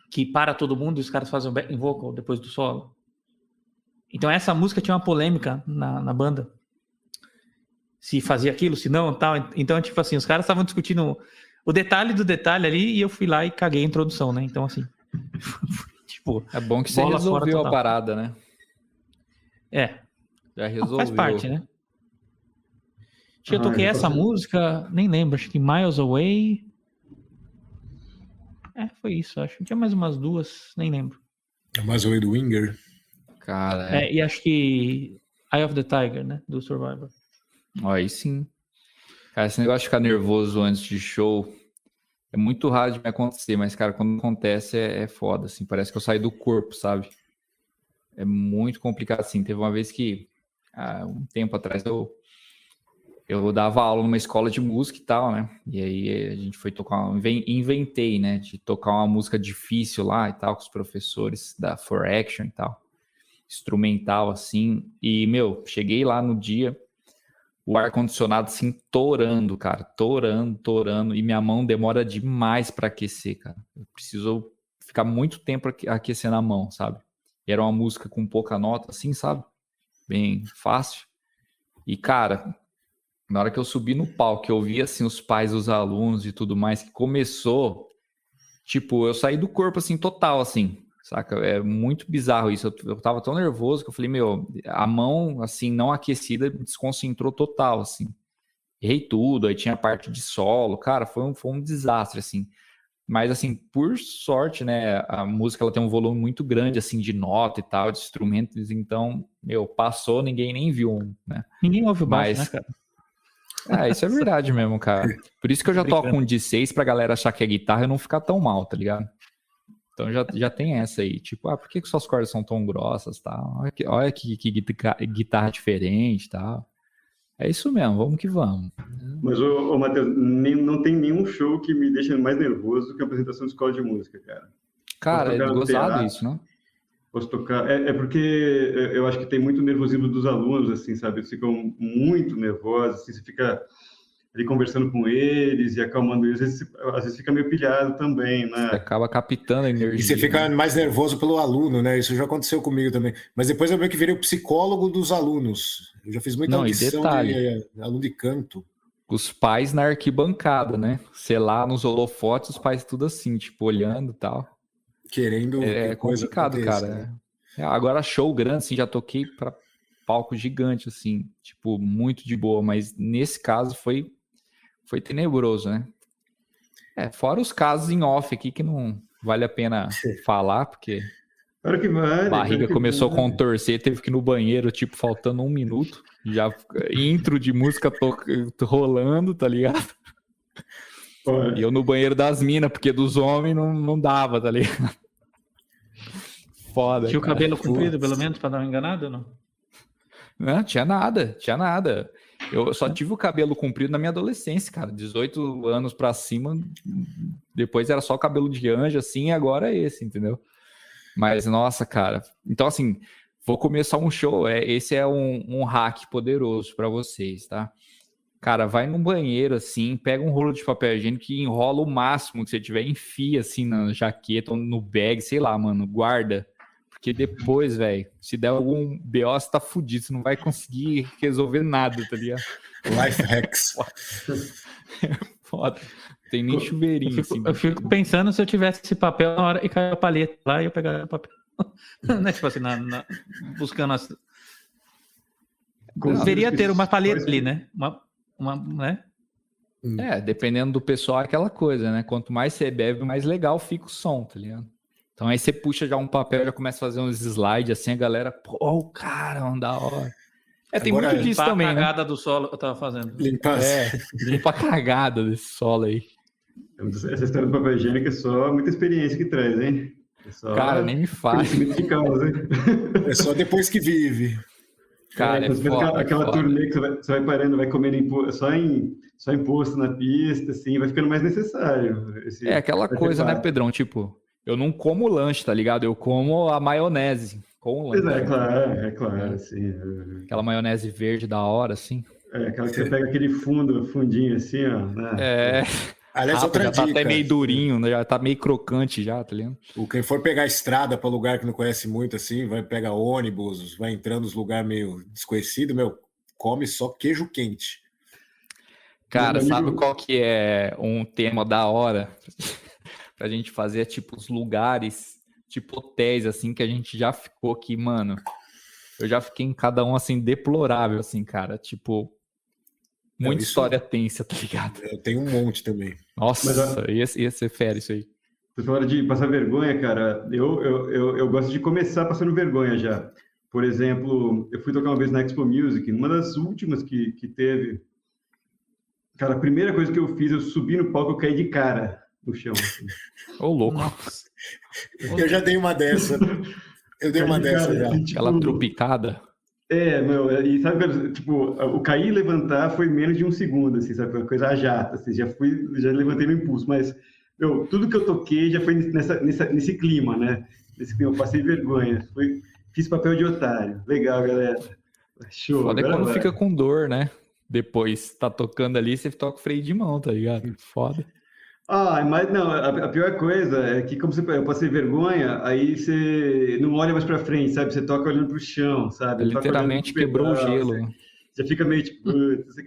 que para todo mundo e os caras fazem um backing vocal depois do solo. Então essa música tinha uma polêmica na banda. Se fazia aquilo, se não, tal. Então, tipo assim, os caras estavam discutindo o detalhe do detalhe ali e eu fui lá e caguei a introdução, né? Então, assim... tipo, é bom que você resolveu a parada, né? Já resolveu. Faz parte, né? Acho que eu toquei essa música, nem lembro, acho que Miles Away... foi isso, acho que tinha mais umas duas, nem lembro. Miles Away do Winger. Cara, e acho que Eye of the Tiger, né? Do Survivor. Aí sim. Cara, esse negócio de ficar nervoso antes de show é muito raro de me acontecer, mas, cara, quando acontece é foda, assim. Parece que eu saio do corpo, sabe? É muito complicado, assim. Teve uma vez que, um tempo atrás, eu dava aula numa escola de música e tal, né? E aí a gente foi tocar... Inventei, né? De tocar uma música difícil lá e tal, com os professores da For Action e tal. Instrumental, assim. E, cheguei lá no dia... O ar-condicionado, assim, torando, cara. Torando. E minha mão demora demais para aquecer, cara. Eu preciso ficar muito tempo aquecendo a mão, sabe? E era uma música com pouca nota, assim, sabe? Bem fácil. E, cara, na hora que eu subi no palco, eu vi, assim, os pais dos alunos e tudo mais, que começou... Tipo, eu saí do corpo, assim, total, assim... Saca? É muito bizarro isso. Eu tava tão nervoso que eu falei, a mão, assim, não aquecida, me desconcentrou total, assim. Errei tudo, aí tinha a parte de solo. Cara, foi um desastre, assim. Mas, assim, por sorte, né, a música ela tem um volume muito grande, assim, de nota e tal, de instrumentos. Então, passou, ninguém nem viu, né? Ninguém ouve o baixo, né, cara? Isso é verdade mesmo, cara. Por isso que eu já toco um de 6 pra galera achar que é guitarra e não ficar tão mal, tá ligado? Então já tem essa aí, tipo, por que suas cordas são tão grossas, tal? Olha que guitarra diferente, tal. É isso mesmo, vamos que vamos. Mas, Matheus, não tem nenhum show que me deixa mais nervoso do que a apresentação de escola de música, cara. Cara, é gozado isso, né? Posso tocar... porque eu acho que tem muito nervosismo dos alunos, assim, sabe? Eles ficam muito nervosos, assim, você fica... ali conversando com eles e acalmando eles, às vezes fica meio pilhado também, né? Você acaba captando a energia. E você fica mais nervoso pelo aluno, né? Isso já aconteceu comigo também. Mas depois eu meio que virei o psicólogo dos alunos. Eu já fiz muita audição de aluno de canto. Os pais na arquibancada, né? Sei lá, nos holofotes, os pais tudo assim, tipo, olhando e tal. Querendo É complicado, cara. Né? Agora show grande, assim, já toquei pra palco gigante, assim, tipo, muito de boa, mas nesse caso foi tenebroso, né? Fora os casos em off aqui que não vale a pena falar, porque Claro que vale. a barriga claro que começou a vale. contorcer, teve que ir no banheiro, tipo, faltando 1 minuto, já intro de música rolando, tá ligado? Olha, E eu no banheiro das minas, porque dos homens não dava, tá ligado? Foda, Tinha o cara. cabelo comprido, pelo menos, pra dar uma enganada ou não? Não, tinha nada. Eu só tive o cabelo comprido na minha adolescência, cara. 18 anos pra cima, depois era só cabelo de anjo, assim, e agora é esse, entendeu? Mas, nossa, cara. Então, assim, vou começar um show. Esse é um hack poderoso pra vocês, tá? Cara, vai no banheiro, assim, pega um rolo de papel higiênico que enrola o máximo que você tiver, enfia, assim, na jaqueta ou no bag, sei lá, mano, guarda. Porque depois, velho, se der algum BO, você tá fudido, você não vai conseguir resolver nada, tá ligado? Life hacks. Foda. Tem nem chuveirinho, assim. Eu fico pensando se eu tivesse esse papel na hora e caiu a palheta lá e eu pegar o papel. Não é tipo assim, buscando as... Deveria ter uma palheta ali, né? Né? Dependendo do pessoal, é aquela coisa, né? Quanto mais você bebe, mais legal fica o som, tá ligado? Então aí você puxa já um papel, já começa a fazer uns slides, assim, a galera, pô, cara, da hora. Tem Agora, muito disso também, a né? cagada do solo que eu tava fazendo. Limpar. Limpa a cagada desse solo aí. essa história do papel higiênico é só muita experiência que traz, hein? É só Cara, nem me faz. conhecimento de causa, hein? É só depois que vive. Cara, você faz aquela foda. turnê que você vai parando, vai comendo só em posto na pista, assim, vai ficando mais necessário. Aquela coisa, né, Pedrão? Tipo, eu não como lanche, tá ligado? Eu como a maionese com o lanche. É claro, assim. Aquela maionese verde da hora, assim. Aquela que você pega aquele fundinho assim, ó. Né? Aliás, outra já dica. Tá até meio durinho, né? Já tá meio crocante já, tá ligado? Quem for pegar estrada para lugar que não conhece muito, assim, vai pegar ônibus, vai entrando nos lugares meio desconhecido, come só queijo quente. Cara, sabe qual que é um tema da hora pra gente fazer? Tipo, os lugares, tipo hotéis, assim, que a gente já ficou aqui, mano. Eu já fiquei em cada um, assim, deplorável, assim, cara. Tipo, muita história tensa, tá ligado? Eu tenho um monte também. Nossa, ia ser fera isso aí. Você fala de passar vergonha, cara. Eu gosto de começar passando vergonha já. Por exemplo, eu fui tocar uma vez na Expo Music, uma das últimas que teve. Cara, a primeira coisa que eu fiz, eu subi no palco, eu caí de cara no chão. Ô, louco. Nossa. Eu já dei uma dessa. Eu dei uma dessa já. Assim, tipo, Aquela tropicada. E sabe, tipo, o cair e levantar foi menos de 1 segundo, assim, sabe, uma coisa a jato, assim, já levantei no impulso, mas, tudo que eu toquei já foi nesse clima, né, nesse clima, eu passei vergonha, fiz papel de otário, legal, galera, show. Foda quando fica com dor, né, depois tá tocando ali, você toca o freio de mão, tá ligado? Foda. Mas não, a pior coisa é que como eu passei vergonha, aí você não olha mais pra frente, sabe? Você toca olhando pro chão, sabe? Literalmente quebrou o gelo. Você fica meio tipo,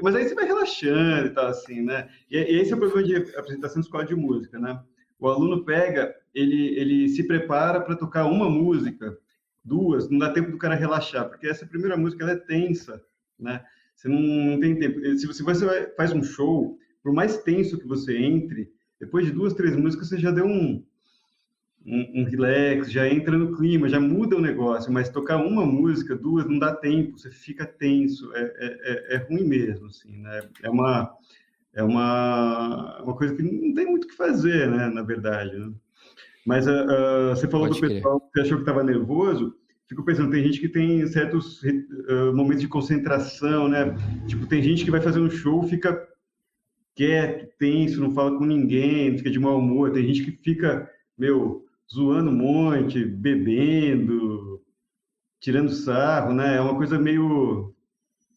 mas aí você vai relaxando e tal, assim, né? E esse é o problema de apresentação de escola de música, né? O aluno pega, ele se prepara para tocar uma música, 2, não dá tempo do cara relaxar, porque essa primeira música ela é tensa, né? Você não tem tempo. Se você faz um show, por mais tenso que você entre, depois de 2, 3 músicas, você já deu um relax, já entra no clima, já muda o negócio, mas tocar uma música, 2, não dá tempo, você fica tenso, é ruim mesmo, assim, né? É uma coisa que não tem muito o que fazer, né, na verdade, né? Mas você falou do pessoal que achou que estava nervoso, fico pensando, tem gente que tem certos momentos de concentração, né? Tipo, tem gente que vai fazer um show, fica quieto, tenso, não fala com ninguém, fica de mau humor. Tem gente que fica, zoando um monte, bebendo, tirando sarro, né? É uma coisa meio...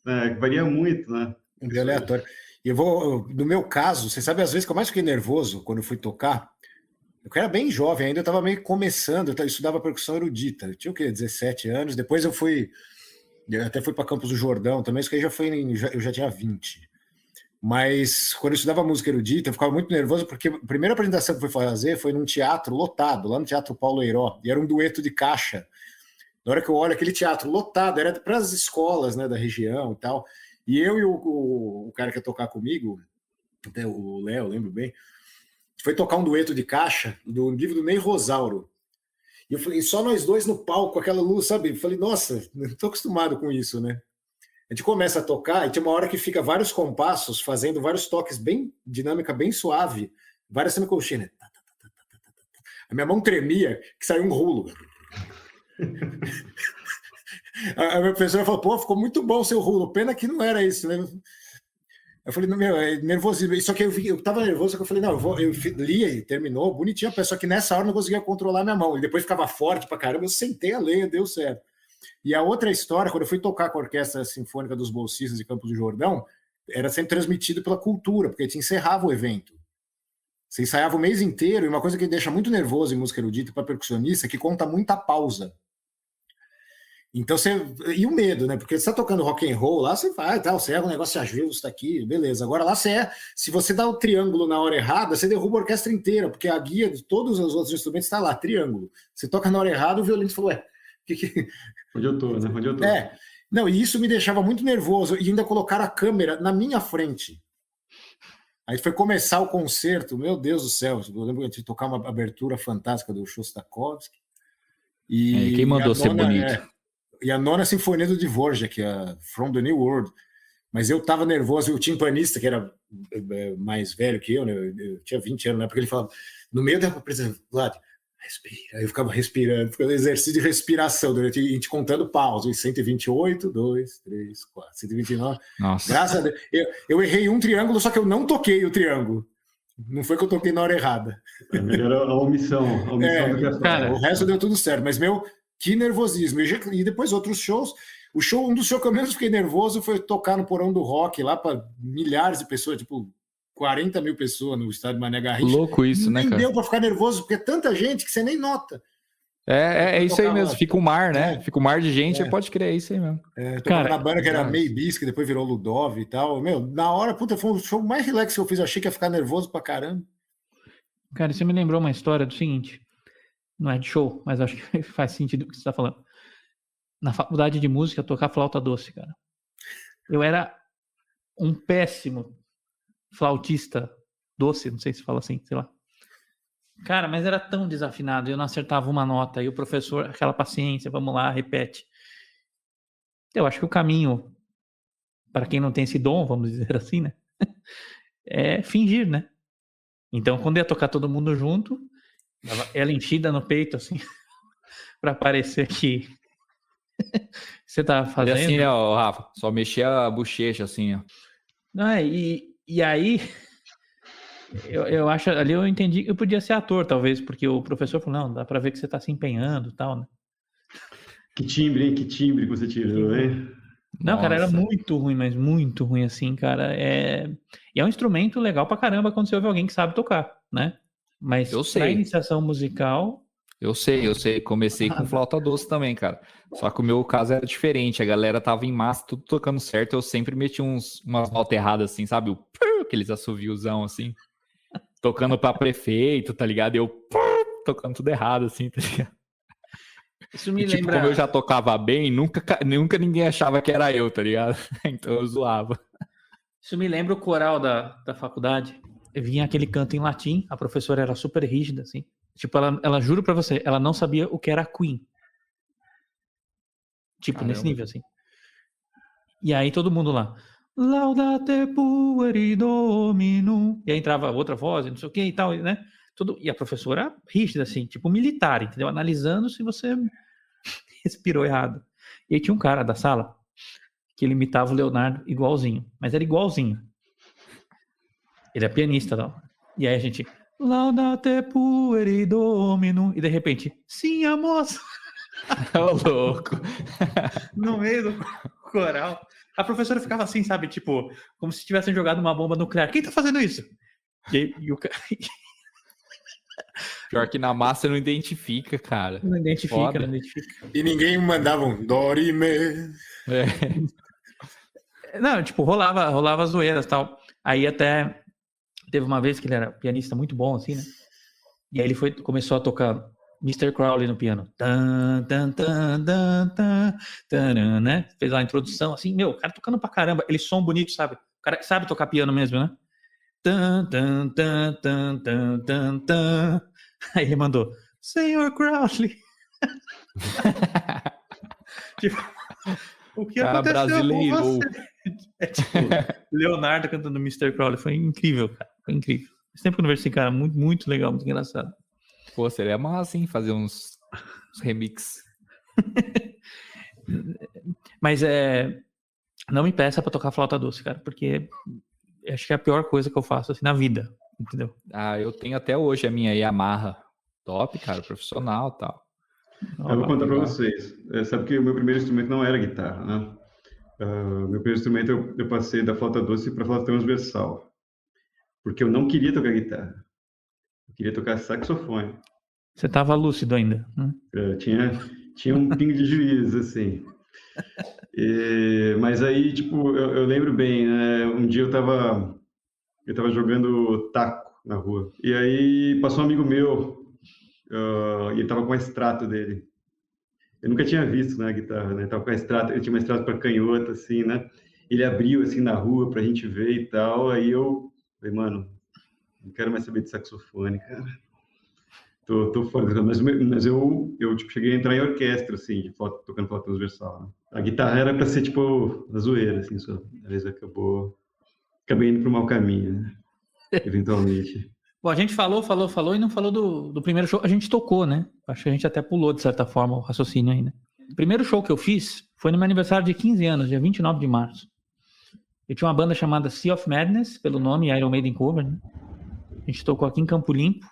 que varia muito, né? Meio aleatório. E no meu caso, você sabe, às vezes que eu mais fiquei nervoso quando eu fui tocar, eu era bem jovem ainda, eu estava meio começando, eu estudava percussão erudita, eu tinha 17 anos, depois eu até fui para Campos do Jordão também, isso que aí eu já tinha 20. Mas quando eu estudava música erudita, eu ficava muito nervoso, porque a primeira apresentação que eu fui fazer foi num teatro lotado, lá no Teatro Paulo Eiró, e era um dueto de caixa. Na hora que eu olho aquele teatro lotado, era para as escolas, né, da região e tal. E eu e o cara que ia tocar comigo, até o Léo, lembro bem, foi tocar um dueto de caixa do livro do Ney Rosauro. E eu falei, só nós dois no palco, aquela luz, sabe? Eu falei, nossa, não estou acostumado com isso, né? A gente começa a tocar e tem uma hora que fica vários compassos fazendo vários toques bem dinâmica, bem suave, várias semicolchinas. A minha mão tremia, que saiu um rulo. A minha professora falou, pô, ficou muito bom o seu rulo, pena que não era isso, né? Eu falei, não, meu, é nervosismo. Só que eu tava nervoso, só que eu falei, não, eu lia e terminou, bonitinho, só que nessa hora eu não conseguia controlar minha mão. E depois ficava forte pra caramba, eu sentei a lenha, deu certo. E a outra história, quando eu fui tocar com a Orquestra Sinfônica dos Bolsistas de Campos do Jordão, era sempre transmitido pela Cultura, porque te encerrava o evento. Você ensaiava o mês inteiro, e uma coisa que deixa muito nervoso em música erudita para percussionista é que conta muita pausa. Então e o medo, né? Porque você está tocando rock and roll lá, você vai, tal, você erra um negócio, você ajusta aqui, beleza. Agora lá se você dá o triângulo na hora errada, você derruba a orquestra inteira, porque a guia de todos os outros instrumentos está lá, triângulo. Você toca na hora errada, o violinista falou, Onde eu tô, né? Onde eu tô. Não, e isso me deixava muito nervoso, e ainda colocaram a câmera na minha frente. Aí foi começar o concerto, meu Deus do céu, eu lembro de tocar uma abertura fantástica do Shostakovich. E quem mandou ser bonito? E a nona sinfonia do Dvorak, que é From the New World. Mas eu tava nervoso, e o timpanista, que era mais velho que eu, né? Eu tinha 20 anos, né? Porque ele falava, no meio da apresentação, Vlad, respira. Aí eu ficava respirando, ficando exercício de respiração, durante a gente contando pausas, 128, 2, 3, 4, 129. Nossa. Graças a Deus. Eu errei um triângulo, só que eu não toquei o triângulo. Não foi que eu toquei na hora errada. Era a omissão do que cara, o resto deu tudo certo, mas que nervosismo. E depois outros shows. Um dos shows que eu menos fiquei nervoso foi tocar no Porão do Rock, lá para milhares de pessoas, tipo 40 mil pessoas no estádio Mané Garrincha. Louco isso, né, cara? Nem deu para ficar nervoso, porque é tanta gente que você nem nota. É isso aí mesmo, fica um mar, né? Fica um mar de gente, pode crer, é isso aí mesmo. Tocava na banda que era Maybis, que depois virou Ludov e tal. Meu, na hora, puta, foi o show mais relax que eu fiz. Eu achei que ia ficar nervoso pra caramba. Cara, você me lembrou uma história do seguinte, não é de show, mas acho que faz sentido o que você está falando. Na faculdade de música, tocar flauta doce, cara. Eu era um péssimo flautista doce, não sei se fala assim, sei lá. Cara, mas era tão desafinado, eu não acertava uma nota, e o professor, aquela paciência, vamos lá, repete. Eu acho que o caminho, para quem não tem esse dom, vamos dizer assim, né? É fingir, né? Então, quando ia tocar todo mundo junto, ela enchida no peito, assim, para parecer que você tava fazendo. Assim, né, Rafa? Só mexer a bochecha, assim, ó. E aí, eu acho, ali eu entendi, eu podia ser ator, talvez, porque o professor falou, não, dá para ver que você tá se empenhando e tal, né? Que timbre, hein? Que timbre que você tirou, hein? Não, cara, era muito ruim, mas muito ruim, assim, cara. E é um instrumento legal pra caramba quando você ouve alguém que sabe tocar, né? Mas pra iniciação musical... Eu sei. Comecei com flauta doce também, cara. Só que o meu caso era diferente. A galera tava em massa, tudo tocando certo. Eu sempre meti umas notas erradas, assim, sabe? Aqueles assoviozão, assim. Tocando pra prefeito, tá ligado? E eu tocando tudo errado, assim, tá ligado? Isso me lembra... Como eu já tocava bem, nunca ninguém achava que era eu, tá ligado? Então eu zoava. Isso me lembra o coral da faculdade. Vinha aquele canto em latim, a professora era super rígida, assim. Tipo, ela juro pra você, ela não sabia o que era Queen. Tipo, caramba, nesse nível, assim. E aí todo mundo lá, Laudate pueri Dominum. E aí entrava outra voz, não sei o que e tal, né? E a professora rígida, assim, tipo militar, entendeu? Analisando se você respirou errado. E aí tinha um cara da sala que ele imitava o Leonardo igualzinho, mas era igualzinho. Ele é pianista, não. E aí a gente, Laudate pueri Dominum. E de repente, sim, a moça. Ô, louco. No meio do coral. A professora ficava assim, sabe? Tipo, como se tivessem jogado uma bomba nuclear. Quem tá fazendo isso? E o cara... Pior que na massa não identifica, cara. Não identifica. E ninguém mandava um Dorime. Não, tipo, rolava zoeiras e tal. Aí até teve uma vez que ele era pianista muito bom, assim, né? E aí ele começou a tocar Mr. Crowley no piano. Tan, tan, tan, tan, tan, tan, né? Fez a introdução assim, meu, o cara tocando pra caramba. Ele som bonito, sabe? O cara sabe tocar piano mesmo, né? Tan, tan, tan, tan, tan, tan, tan. Aí ele mandou, Senhor Crowley. Tipo, o que Cara aconteceu brasileiro. com você? É tipo, Leonardo cantando Mr. Crowley. Foi incrível, cara. Foi incrível. Sempre quando eu vejo esse cara, muito, muito legal, muito engraçado. Pô, seria massa, hein? Fazer uns remix. Mas não me peça pra tocar flauta doce, cara, porque acho que é a pior coisa que eu faço assim, na vida, entendeu? Ah, eu tenho até hoje a minha Yamaha. Top, cara, profissional e tal. Eu vou contar para legal. vocês. Sabe que o meu primeiro instrumento não era guitarra, né? Meu primeiro instrumento eu passei da flauta doce para flauta transversal, porque eu não queria tocar guitarra. Eu queria tocar saxofone. Você tava lúcido ainda, né? Tinha um pingo de juízo, assim. Mas aí, tipo, eu lembro bem, né? Um dia eu tava jogando taco na rua. E aí passou um amigo meu, e ele tava com a extrato dele. Eu nunca tinha visto, né, a guitarra, né? Tava com a extrato, ele tinha uma extrato para canhota, assim, né? Ele abriu, assim, na rua pra gente ver e tal. Aí eu falei, mano, não quero mais saber de saxofone, cara. Tô fora. Mas eu tipo, cheguei a entrar em orquestra, assim, tocando flauta transversal, né? A guitarra era pra ser, tipo, a zoeira, assim, só. Às vezes acabei indo pro mau caminho, né? Eventualmente. Bom, a gente falou e não falou do primeiro show. A gente tocou, né? Acho que a gente até pulou, de certa forma, o raciocínio ainda. O primeiro show que eu fiz foi no meu aniversário de 15 anos, dia 29 de março. Eu tinha uma banda chamada Sea of Madness, pelo nome, Iron Maiden Cover, né? A gente tocou aqui em Campo Limpo.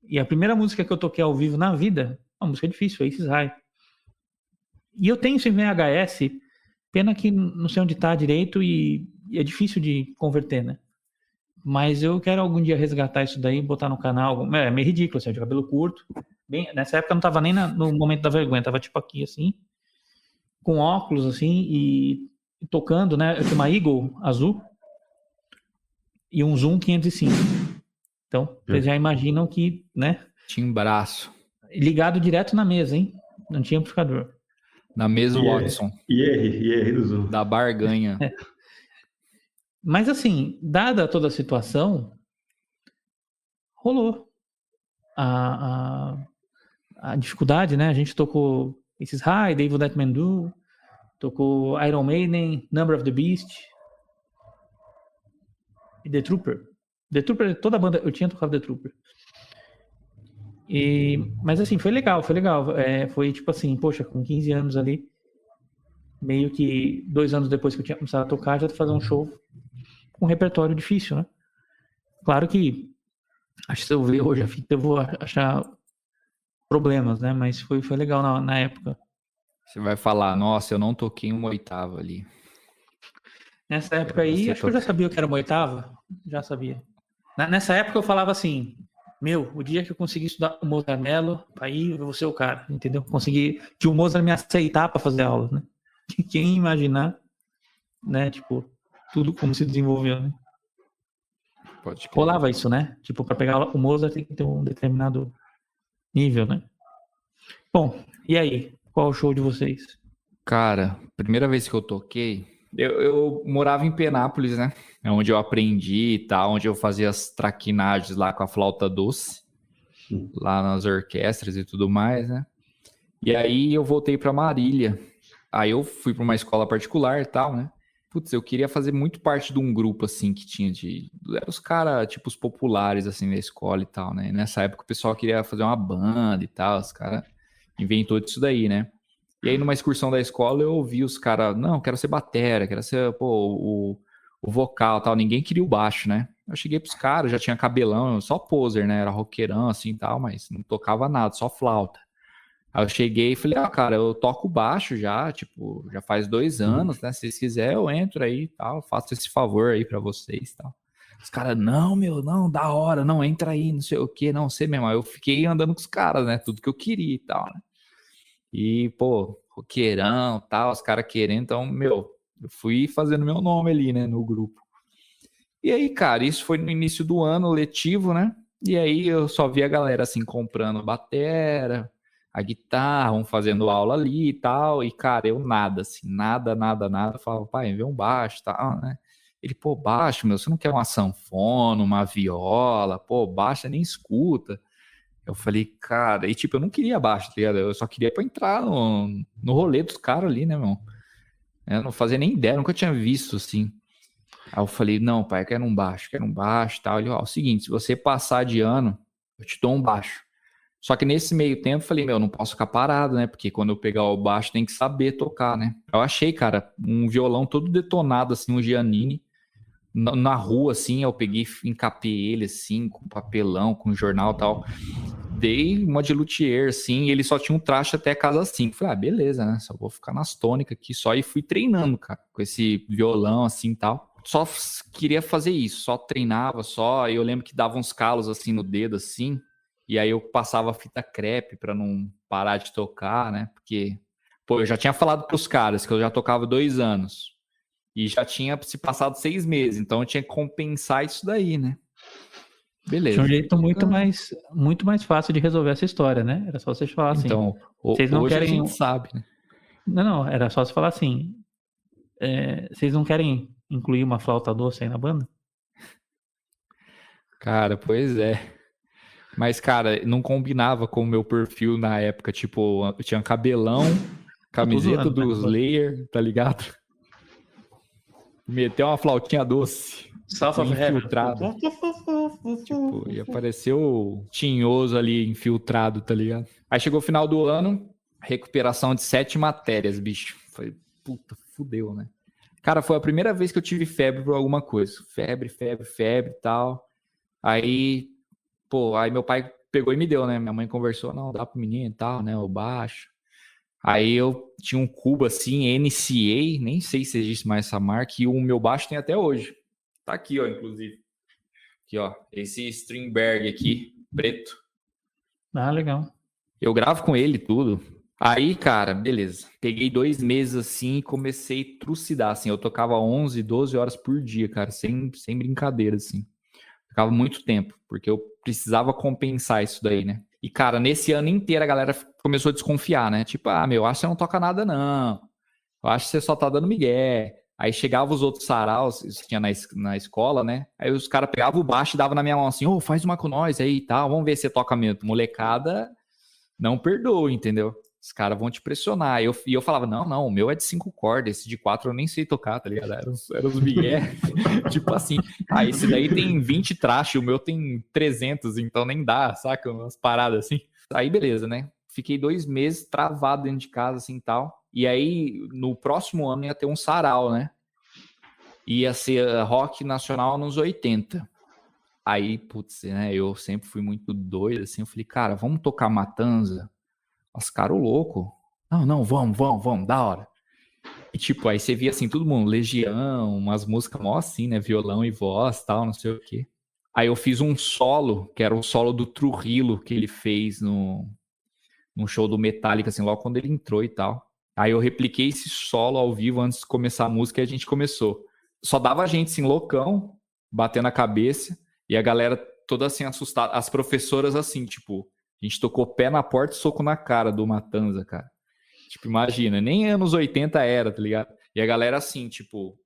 E a primeira música que eu toquei ao vivo na vida, uma música difícil, foi Aces High. E eu tenho isso em VHS, pena que não sei onde tá direito e é difícil de converter, né? Mas eu quero algum dia resgatar isso daí e botar no canal. É meio ridículo, assim, de cabelo curto. Nessa época eu não tava nem no momento da vergonha, tava tipo aqui, assim, com óculos, assim, e tocando, né? Eu tinha uma Eagle azul e um Zoom 505. Então, vocês já imaginam que, né? Timbraço. Ligado direto na mesa, hein? Não tinha amplificador. Na mesa Watson. IR do Zoom. Da barganha. Mas assim, dada toda a situação, rolou a dificuldade, né? A gente tocou Aces High, Devil That Man Do, tocou Iron Maiden, Number of the Beast e The Trooper. The Trooper, toda a banda, eu tinha tocado The Trooper. Mas assim, foi legal. Foi tipo assim, poxa, com 15 anos ali, meio que 2 anos depois que eu tinha começado a tocar, já fazer um show com um repertório difícil, né? Claro que, acho que se eu ver hoje a fita, eu vou achar problemas, né? Mas foi legal na época. Você vai falar, nossa, eu não toquei uma oitava ali. Nessa época aí, acho que eu já sabia o que era uma oitava. Já sabia. Nessa época eu falava assim, meu, o dia que eu conseguir estudar o Mozart Mello, aí eu vou ser o cara, entendeu? Conseguir que o Mozart me aceitar para fazer aula, né? Quem imaginar, né? Tipo, tudo como se desenvolveu, né? Pode crer. Rolava isso, né? Tipo, para pegar o Mozart tem que ter um determinado nível, né? Bom, e aí? Qual o show de vocês? Cara, primeira vez que eu toquei, eu morava em Penápolis, né? É onde eu aprendi e tal, onde eu fazia as traquinagens lá com a flauta doce, lá nas orquestras e tudo mais, né? E aí eu voltei para Marília. Aí eu fui para uma escola particular e tal, né? Putz, eu queria fazer muito parte de um grupo, assim, que tinha eram os caras, tipo, os populares, assim, da escola e tal, né? E nessa época o pessoal queria fazer uma banda e tal, os caras inventou disso daí, né? E aí numa excursão da escola eu ouvi os caras, não, quero ser batera, quero ser, pô, o vocal e tal. Ninguém queria o baixo, né? Eu cheguei pros caras, já tinha cabelão, só poser, né? Era roqueirão, assim e tal, mas não tocava nada, só flauta. Aí eu cheguei e falei, cara, eu toco baixo já, tipo, já faz 2 anos, né? Se vocês quiserem, eu entro aí e tal, faço esse favor aí pra vocês e tal. Os caras, não, da hora, não, entra aí, não sei o quê, não sei mesmo. Aí eu fiquei andando com os caras, né? Tudo que eu queria e tal, né? E, pô, roqueirão e tal, os caras querendo, então, eu fui fazendo meu nome ali, né, no grupo. E aí, cara, isso foi no início do ano letivo, né? E aí eu só vi a galera assim comprando batera, a guitarra, um fazendo aula ali e tal. E, cara, eu nada, assim, nada. Eu falava, pai, vê um baixo e tal, né? Ele, pô, baixo, meu, você não quer uma sanfona, uma viola? Pô, baixo, você nem escuta. Eu falei, cara, e tipo, eu não queria baixo, tá ligado? Eu só queria pra entrar no rolê dos caras ali, né, meu? Eu não fazia nem ideia, nunca tinha visto, assim. Aí eu falei, não, pai, eu quero um baixo e tal. Ele, ó, é o seguinte, se você passar de ano, eu te dou um baixo. Só que nesse meio tempo eu falei, meu, não posso ficar parado, né? Porque quando eu pegar o baixo tem que saber tocar, né? Eu achei, cara, um violão todo detonado, assim, um Giannini. Na rua, assim, eu peguei, encapei ele, assim, com papelão, com jornal e tal. Dei uma de luthier, assim, e ele só tinha um traste até casa 5. Falei, beleza, né? Só vou ficar nas tônicas aqui só. E fui treinando, cara, com esse violão, assim, e tal. Só queria fazer isso, só treinava, só. Eu lembro que dava uns calos, assim, no dedo, assim. E aí eu passava fita crepe pra não parar de tocar, né? Porque, pô, eu já tinha falado pros caras que eu já tocava 2 anos. E já tinha se passado 6 meses. Então eu tinha que compensar isso daí, né? Beleza. Tinha um jeito muito mais fácil de resolver essa história, né? Era só vocês falar assim. Então, vocês não hoje querem... a gente sabe, né? Não, era só você falar assim. Vocês não querem incluir uma flauta doce aí na banda? Cara, pois é. Mas, cara, não combinava com o meu perfil na época. Tipo, eu tinha cabelão, camiseta zoando, dos né? Slayer, tá ligado? Meteu uma flautinha doce. Infiltrado. Tipo, ia parecer o Tinhoso ali infiltrado, tá ligado? Aí chegou o final do ano, recuperação de 7 matérias, bicho. Falei, puta, fudeu, né? Cara, foi a primeira vez que eu tive febre por alguma coisa. Febre e tal. Aí, pô, aí meu pai pegou e me deu, né? Minha mãe conversou, não, dá pro menino e tal, né? O baixo. Aí eu tinha um cubo assim, NCA, nem sei se existe mais essa marca, e o meu baixo tem até hoje. Tá aqui, ó, inclusive. Aqui, ó, esse Strindberg aqui, preto. Ah, legal. Eu gravo com ele tudo. Aí, cara, beleza. Peguei 2 meses assim e comecei a trucidar, assim. Eu tocava 11, 12 horas por dia, cara, sem brincadeira, assim. Ficava muito tempo, porque eu precisava compensar isso daí, né? E, cara, nesse ano inteiro a galera começou a desconfiar, né? Tipo, meu, acho que você não toca nada, não. Eu acho que você só tá dando migué. Aí chegavam os outros saraus, isso tinha na escola, né? Aí os caras pegavam o baixo e davam na minha mão assim, faz uma com nós aí e tal, vamos ver se você toca mesmo. Molecada, não perdoa, entendeu? Os caras vão te pressionar. E eu falava, não, o meu é de 5 cordas, esse de 4 eu nem sei tocar, tá ligado? Era os migué. Tipo assim, esse daí tem 20 traste, o meu tem 300, então nem dá, saca? Umas paradas assim. Aí beleza, né? Fiquei 2 meses travado dentro de casa, assim, tal. E aí, no próximo ano, ia ter um sarau, né? Ia ser rock nacional nos 80. Aí, putz, né? Eu sempre fui muito doido, assim. Eu falei, cara, vamos tocar Matanza? Os caras louco. Não, vamos, da hora. E tipo, aí você via assim, todo mundo, Legião, umas músicas mó assim, né? Violão e voz, tal, não sei o quê. Aí eu fiz um solo, que era o solo do Trujillo, que ele fez num show do Metallica, assim, logo quando ele entrou e tal. Aí eu repliquei esse solo ao vivo antes de começar a música e a gente começou. Só dava a gente, assim, loucão, batendo a cabeça, e a galera toda assim, assustada. As professoras, assim, tipo, a gente tocou pé na porta e soco na cara do Matanza, cara. Tipo, imagina, nem anos 80 era, tá ligado? E a galera assim, tipo,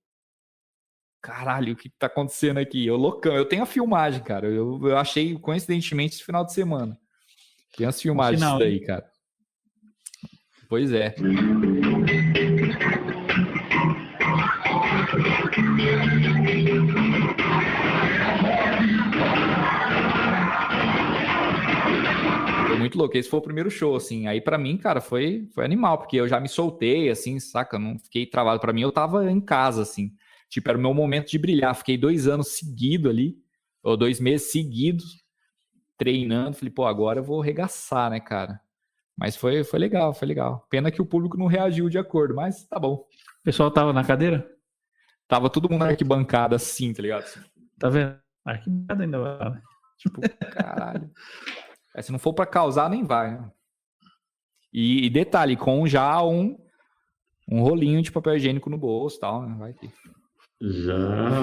caralho, o que tá acontecendo aqui? Eu loucão, eu tenho a filmagem, cara. Eu achei, coincidentemente, esse final de semana. Tem as filmagens disso daí, cara. Pois é. Foi muito louco. Esse foi o primeiro show, assim. Aí pra mim, cara, foi animal, porque eu já me soltei, assim, saca? Não fiquei travado. Pra mim, eu tava em casa, assim. Tipo, era o meu momento de brilhar. Fiquei 2 anos seguidos ali, ou 2 meses seguidos, treinando. Falei, pô, agora eu vou arregaçar, né, cara? Mas foi legal, foi legal. Pena que o público não reagiu de acordo, mas tá bom. O pessoal tava na cadeira? Tava todo mundo na arquibancada assim, tá ligado? Tá vendo? Arquibancada ainda vai, né? Tipo, caralho. Se não for pra causar, nem vai, né? E detalhe, com já um rolinho de papel higiênico no bolso e tal, né? Vai que... Já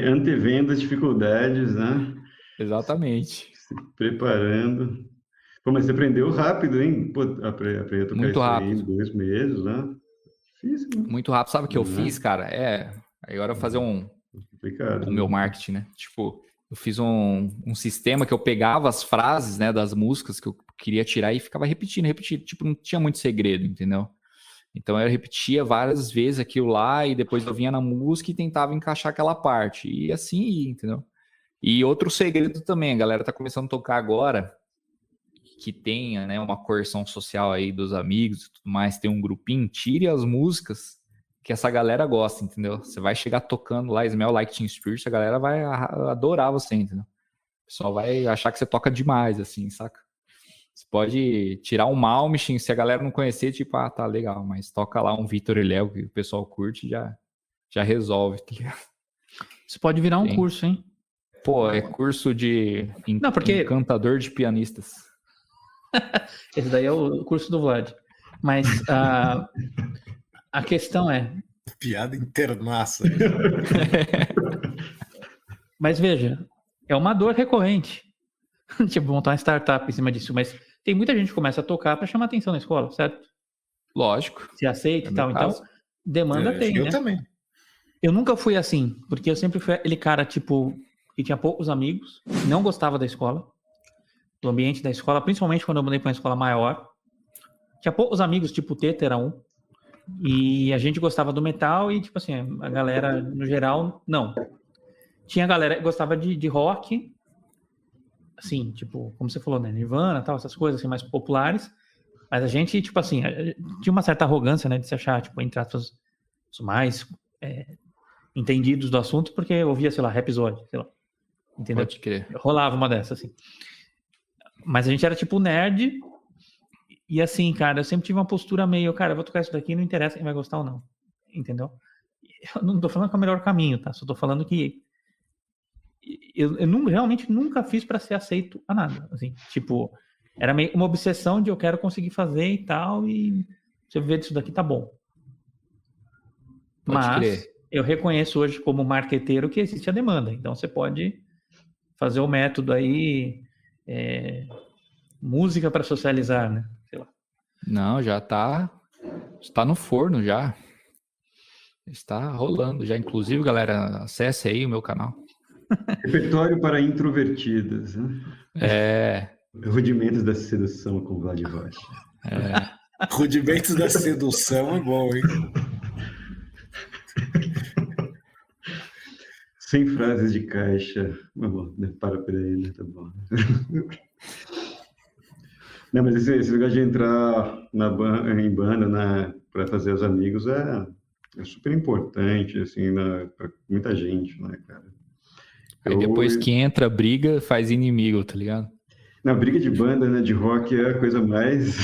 antevendo as dificuldades, né? Exatamente. Se preparando. Pô, mas você aprendeu rápido, hein? Pô, aprender a tocar Muito isso aí rápido. em 2 meses, né? Difícil, né? Muito rápido. Sabe o que eu Uhum. fiz, cara? Agora eu vou fazer Complicado. o meu marketing, né? Tipo, eu fiz um sistema que eu pegava as frases, né, das músicas que eu queria tirar e ficava repetindo. Tipo, não tinha muito segredo, entendeu? Então eu repetia várias vezes aquilo lá e depois eu vinha na música e tentava encaixar aquela parte. E assim ia, entendeu? E outro segredo também, a galera tá começando a tocar agora, que tenha, né, uma coerção social aí dos amigos e tudo mais, tem um grupinho, tire as músicas que essa galera gosta, entendeu? Você vai chegar tocando lá Smell Like Teen Spirit, a galera vai adorar você, entendeu? O pessoal vai achar que você toca demais, assim, saca? Você pode tirar um Malmsteen, se a galera não conhecer, tipo, tá legal, mas toca lá um Vitor e Léo, que o pessoal curte, já resolve, tá ligado? Isso pode virar um curso, hein? Pô, é curso de Não, porque... encantador de pianistas. Esse daí é o curso do Vlad. Mas a questão é... Piada internaça. Mas veja, é uma dor recorrente. Tipo, montar uma startup em cima disso. Mas tem muita gente que começa a tocar para chamar atenção na escola, certo? Lógico. Se aceita e tal. Então, demanda tem, eu né? também. Eu nunca fui assim, porque eu sempre fui aquele cara, tipo, que tinha poucos amigos, não gostava da escola, do ambiente da escola, principalmente quando eu mudei para uma escola maior. Tinha poucos amigos, tipo o Teta era um, e a gente gostava do metal e, tipo assim, a galera, no geral, não. Tinha galera que gostava de rock, assim, tipo, como você falou, né, Nirvana, tal, essas coisas assim, mais populares, mas a gente, tipo assim, tinha uma certa arrogância, né, de se achar, tipo, entre aspas, os mais entendidos do assunto, porque eu ouvia, sei lá, Rhapsody, sei lá, entendeu? Pode crer. Rolava uma dessas, assim. Mas a gente era tipo nerd, e assim, cara, eu sempre tive uma postura meio, cara, eu vou tocar isso daqui, não interessa quem vai gostar ou não, entendeu? Eu não tô falando que é o melhor caminho, tá? Só tô falando que eu realmente nunca fiz pra ser aceito a nada, assim, tipo, era meio uma obsessão de eu quero conseguir fazer e tal, e se eu viver disso daqui tá bom. Pode Mas crer. eu reconheço hoje como marqueteiro que existe a demanda, então você pode fazer o método aí, música para socializar, né? Sei lá. Não, já tá no forno já. Está rolando já. Inclusive, galera, acesse aí o meu canal. Repertório para introvertidas, né? Rudimentos da sedução com Vlad Rocha. Rudimentos da sedução é bom, hein? Sem frases de caixa. Mas bom, para por aí, né? Tá bom. Não, mas esse lugar de entrar em banda, para fazer os amigos é super importante, assim, para muita gente, né, cara? Aí depois que entra, briga, faz inimigo, tá ligado? Na briga de banda, né, de rock é a coisa mais...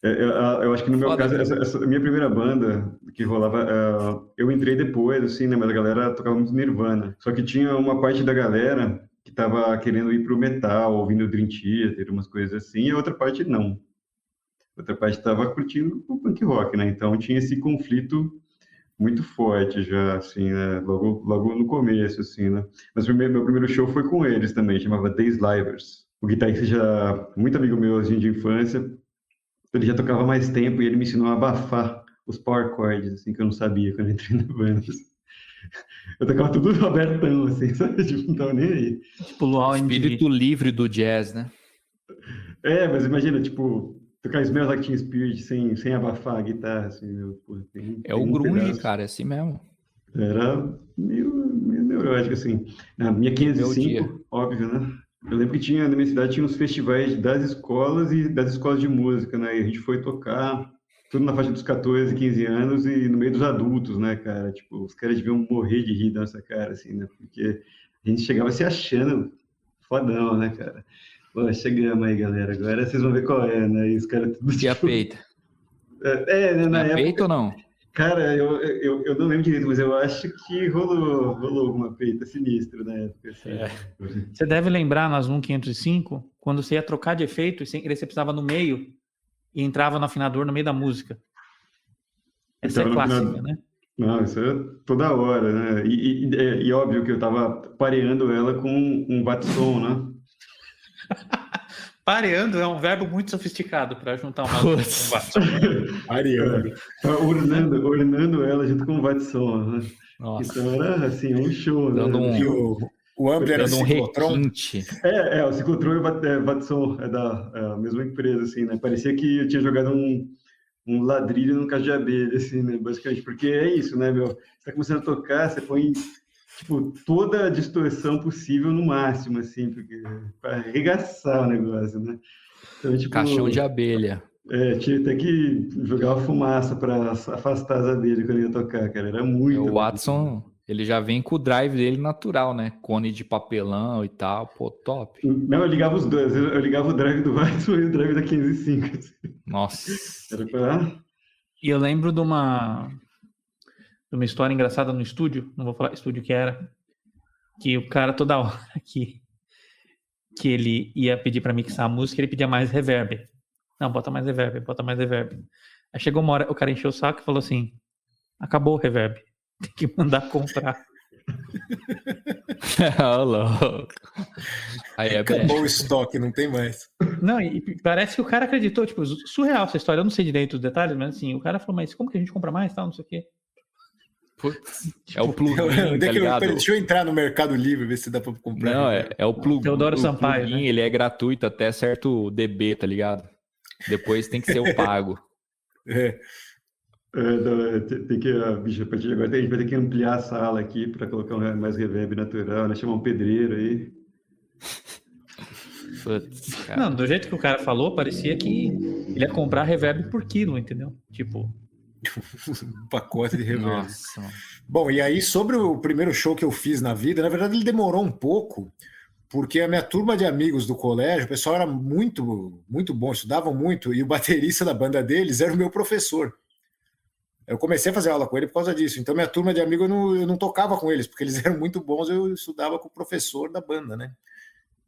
eu acho que no meu caso, essa minha primeira banda que rolava, eu entrei depois, assim, né, mas a galera tocava muito Nirvana. Só que tinha uma parte da galera que tava querendo ir pro metal, ouvindo Dream Theater, umas coisas assim, e a outra parte não. A outra parte tava curtindo o punk rock, né? Então tinha esse conflito muito forte já, assim, né? Logo no começo, assim, né? Mas meu primeiro show foi com eles também, chamava The Slivers. O guitarrista já, muito amigo meu, assim, de infância, ele já tocava mais tempo e ele me ensinou a abafar os power chords, assim, que eu não sabia quando eu entrei na banda. Eu tocava tudo abertão, assim, sabe? Tipo, não tava nem aí. Tipo, Luau Espírito livre do jazz, né? Mas imagina, tipo, tocar Smells Like Teen Spirit sem abafar a guitarra, assim, meu, pô, o grunge, cara, é assim mesmo. Era meio neurótico, assim. Na minha 505, óbvio, né? Eu lembro que na minha cidade tinha uns festivais das escolas e das escolas de música, né? E a gente foi tocar tudo na faixa dos 14, 15 anos e no meio dos adultos, né, cara? Tipo, os caras deviam morrer de rir da nossa cara, assim, né? Porque a gente chegava se achando fodão, né, cara? Pô, chegamos aí, galera. Agora vocês vão ver qual é, né? E os caras tudo... E a peita? Né, na época... peita ou não? Cara, eu não lembro direito, mas eu acho que rolou alguma peita sinistra na época. Assim. Você deve lembrar nas 505, quando você ia trocar de efeito e sem querer você precisava no meio e entrava no afinador no meio da música. Essa é clássica, né? Não, isso é toda hora, né? E óbvio que eu tava pareando ela com um Watson, né? Pareando é um verbo muito sofisticado para juntar uma música com um Watson. Ariane. Tava ornando ela junto com o Watson, né? Nossa, Então era assim, um show, né? Dando um- E o ampli era dando um ciclotron. requinte. O Ciclotron e o Watson é da mesma empresa, assim, né? Parecia que eu tinha jogado um ladrilho num caso de abelha, assim, né? Basicamente, porque é isso, né, meu? Você tá começando a tocar, você põe, tipo, toda a distorção possível no máximo, assim, porque para arregaçar o negócio, né? Então, tipo, Caixão de abelha. tinha até que jogar uma fumaça para afastar as abelhas quando eu ia tocar, cara. Era muito. O Watson, ele já vem com o drive dele natural, né? Cone de papelão e tal. Pô, top. Não, eu ligava os dois. Eu ligava o drive do Watson e o drive da 15.5. Assim. Nossa. Era pra... E eu lembro de uma história engraçada no estúdio, não vou falar estúdio que era, que o cara toda hora que ele ia pedir para mixar a música, ele pedia mais reverb. Não, bota mais reverb, bota mais reverb. Aí chegou uma hora, o cara encheu o saco e falou assim, acabou o reverb, tem que mandar comprar. Ô, louco. Aí é bem. Acabou o estoque, não tem mais. Não, e parece que o cara acreditou, tipo, surreal essa história, eu não sei direito os detalhes, mas assim, o cara falou, mas como que a gente compra mais, tal, não sei o quê. Putz, é o plugin, Onde é tá que ligado? deixa eu entrar no Mercado Livre, ver se dá pra comprar. Não, é o plugin. Teodoro o Sampaio, plugin, né? ele é gratuito até certo DB, tá ligado? Depois tem que ser o pago. É. Tem que, bicho, a partir de agora a gente vai ter que ampliar a sala aqui para colocar mais reverb natural, né? Chamar um pedreiro aí. Putz, cara. Não, do jeito que o cara falou, parecia que ele ia comprar reverb por quilo, entendeu? Tipo, Um pacote de reverb. Nossa, mano. Bom, e aí sobre o primeiro show que eu fiz na vida, na verdade ele demorou um pouco, porque a minha turma de amigos do colégio, o pessoal era muito, muito bom, estudavam muito, e o baterista da banda deles era o meu professor. Eu comecei a fazer aula com ele por causa disso. Então minha turma de amigos eu não tocava com eles, porque eles eram muito bons, eu estudava com o professor da banda, né?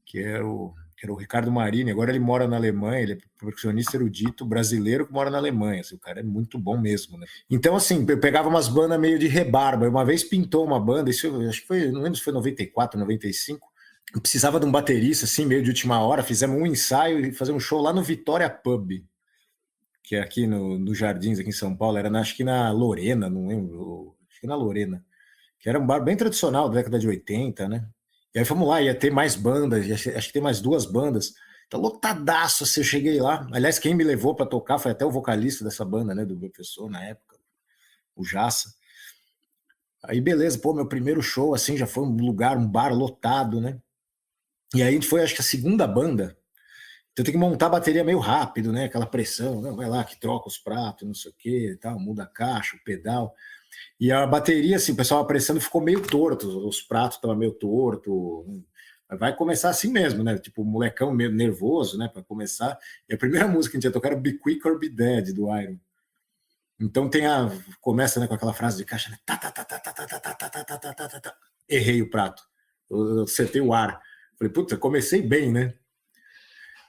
Que era o Ricardo Marini. Agora ele mora na Alemanha, ele é percussionista erudito brasileiro que mora na Alemanha. Assim, o cara é muito bom mesmo, né? Então, assim, eu pegava umas bandas meio de rebarba. Uma vez pintou uma banda, isso acho que foi, não lembro se foi 94, 95. Eu precisava de um baterista, assim, meio de última hora. Fizemos um ensaio e fazer um show lá no Vitória Pub, que é aqui no Jardins, aqui em São Paulo. Era acho que na Lorena, não lembro, acho que na Lorena, que era um bar bem tradicional da década de 80, né? E aí fomos lá, ia ter mais bandas, acho que tem mais 2 bandas. Tá lotadaço, assim, eu cheguei lá. Aliás, quem me levou para tocar foi até o vocalista dessa banda, né, do meu professor na época, o Jassa. Aí beleza, pô, meu primeiro show, assim, já foi um lugar, um bar lotado, né? E aí a gente foi, acho que a segunda banda. Então tem que montar a bateria meio rápido, né? Aquela pressão, não, vai lá que troca os pratos, não sei o que, tal, muda a caixa, o pedal. E a bateria, assim, o pessoal apressando ficou meio torto, os pratos estavam meio torto. Vai começar assim mesmo, né? Tipo, o molecão meio nervoso, né? Para começar. E a primeira música que a gente ia tocar era Be Quick or Be Dead, do Iron. Então começa, né, com aquela frase de caixa, né? Errei o prato. Eu acertei o ar. Falei, puta, comecei bem, né?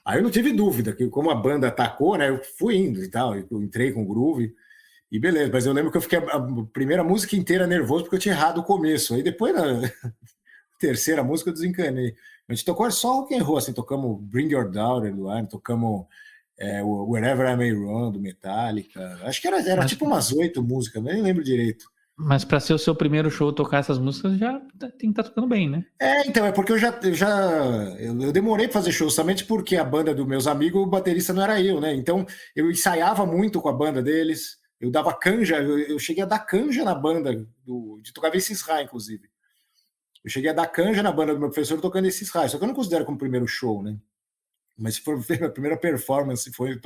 Aí eu não tive dúvida, que como a banda atacou, né? Eu fui indo e tal, eu entrei com o groove. E beleza, mas eu lembro que eu fiquei a primeira música inteira nervoso porque eu tinha errado o começo. Aí depois, na terceira música, eu desencanei. A gente tocou só rock and roll, assim, tocamos Bring Your Daughter do Iron, tocamos Wherever I May Run do Metallica. Acho que era tipo umas 8 músicas, nem lembro direito. mas para ser o seu primeiro show tocar essas músicas, já tem que estar tocando bem, né? Então, é porque eu demorei para fazer show, somente porque a banda dos meus amigos, o baterista não era eu, né? Então, eu ensaiava muito com a banda deles. Eu dava canja, eu cheguei a dar canja na banda de tocar esses High, inclusive. Eu cheguei a dar canja na banda do meu professor tocando esses High, só que eu não considero como primeiro show, né? Mas se for ver, a primeira performance foi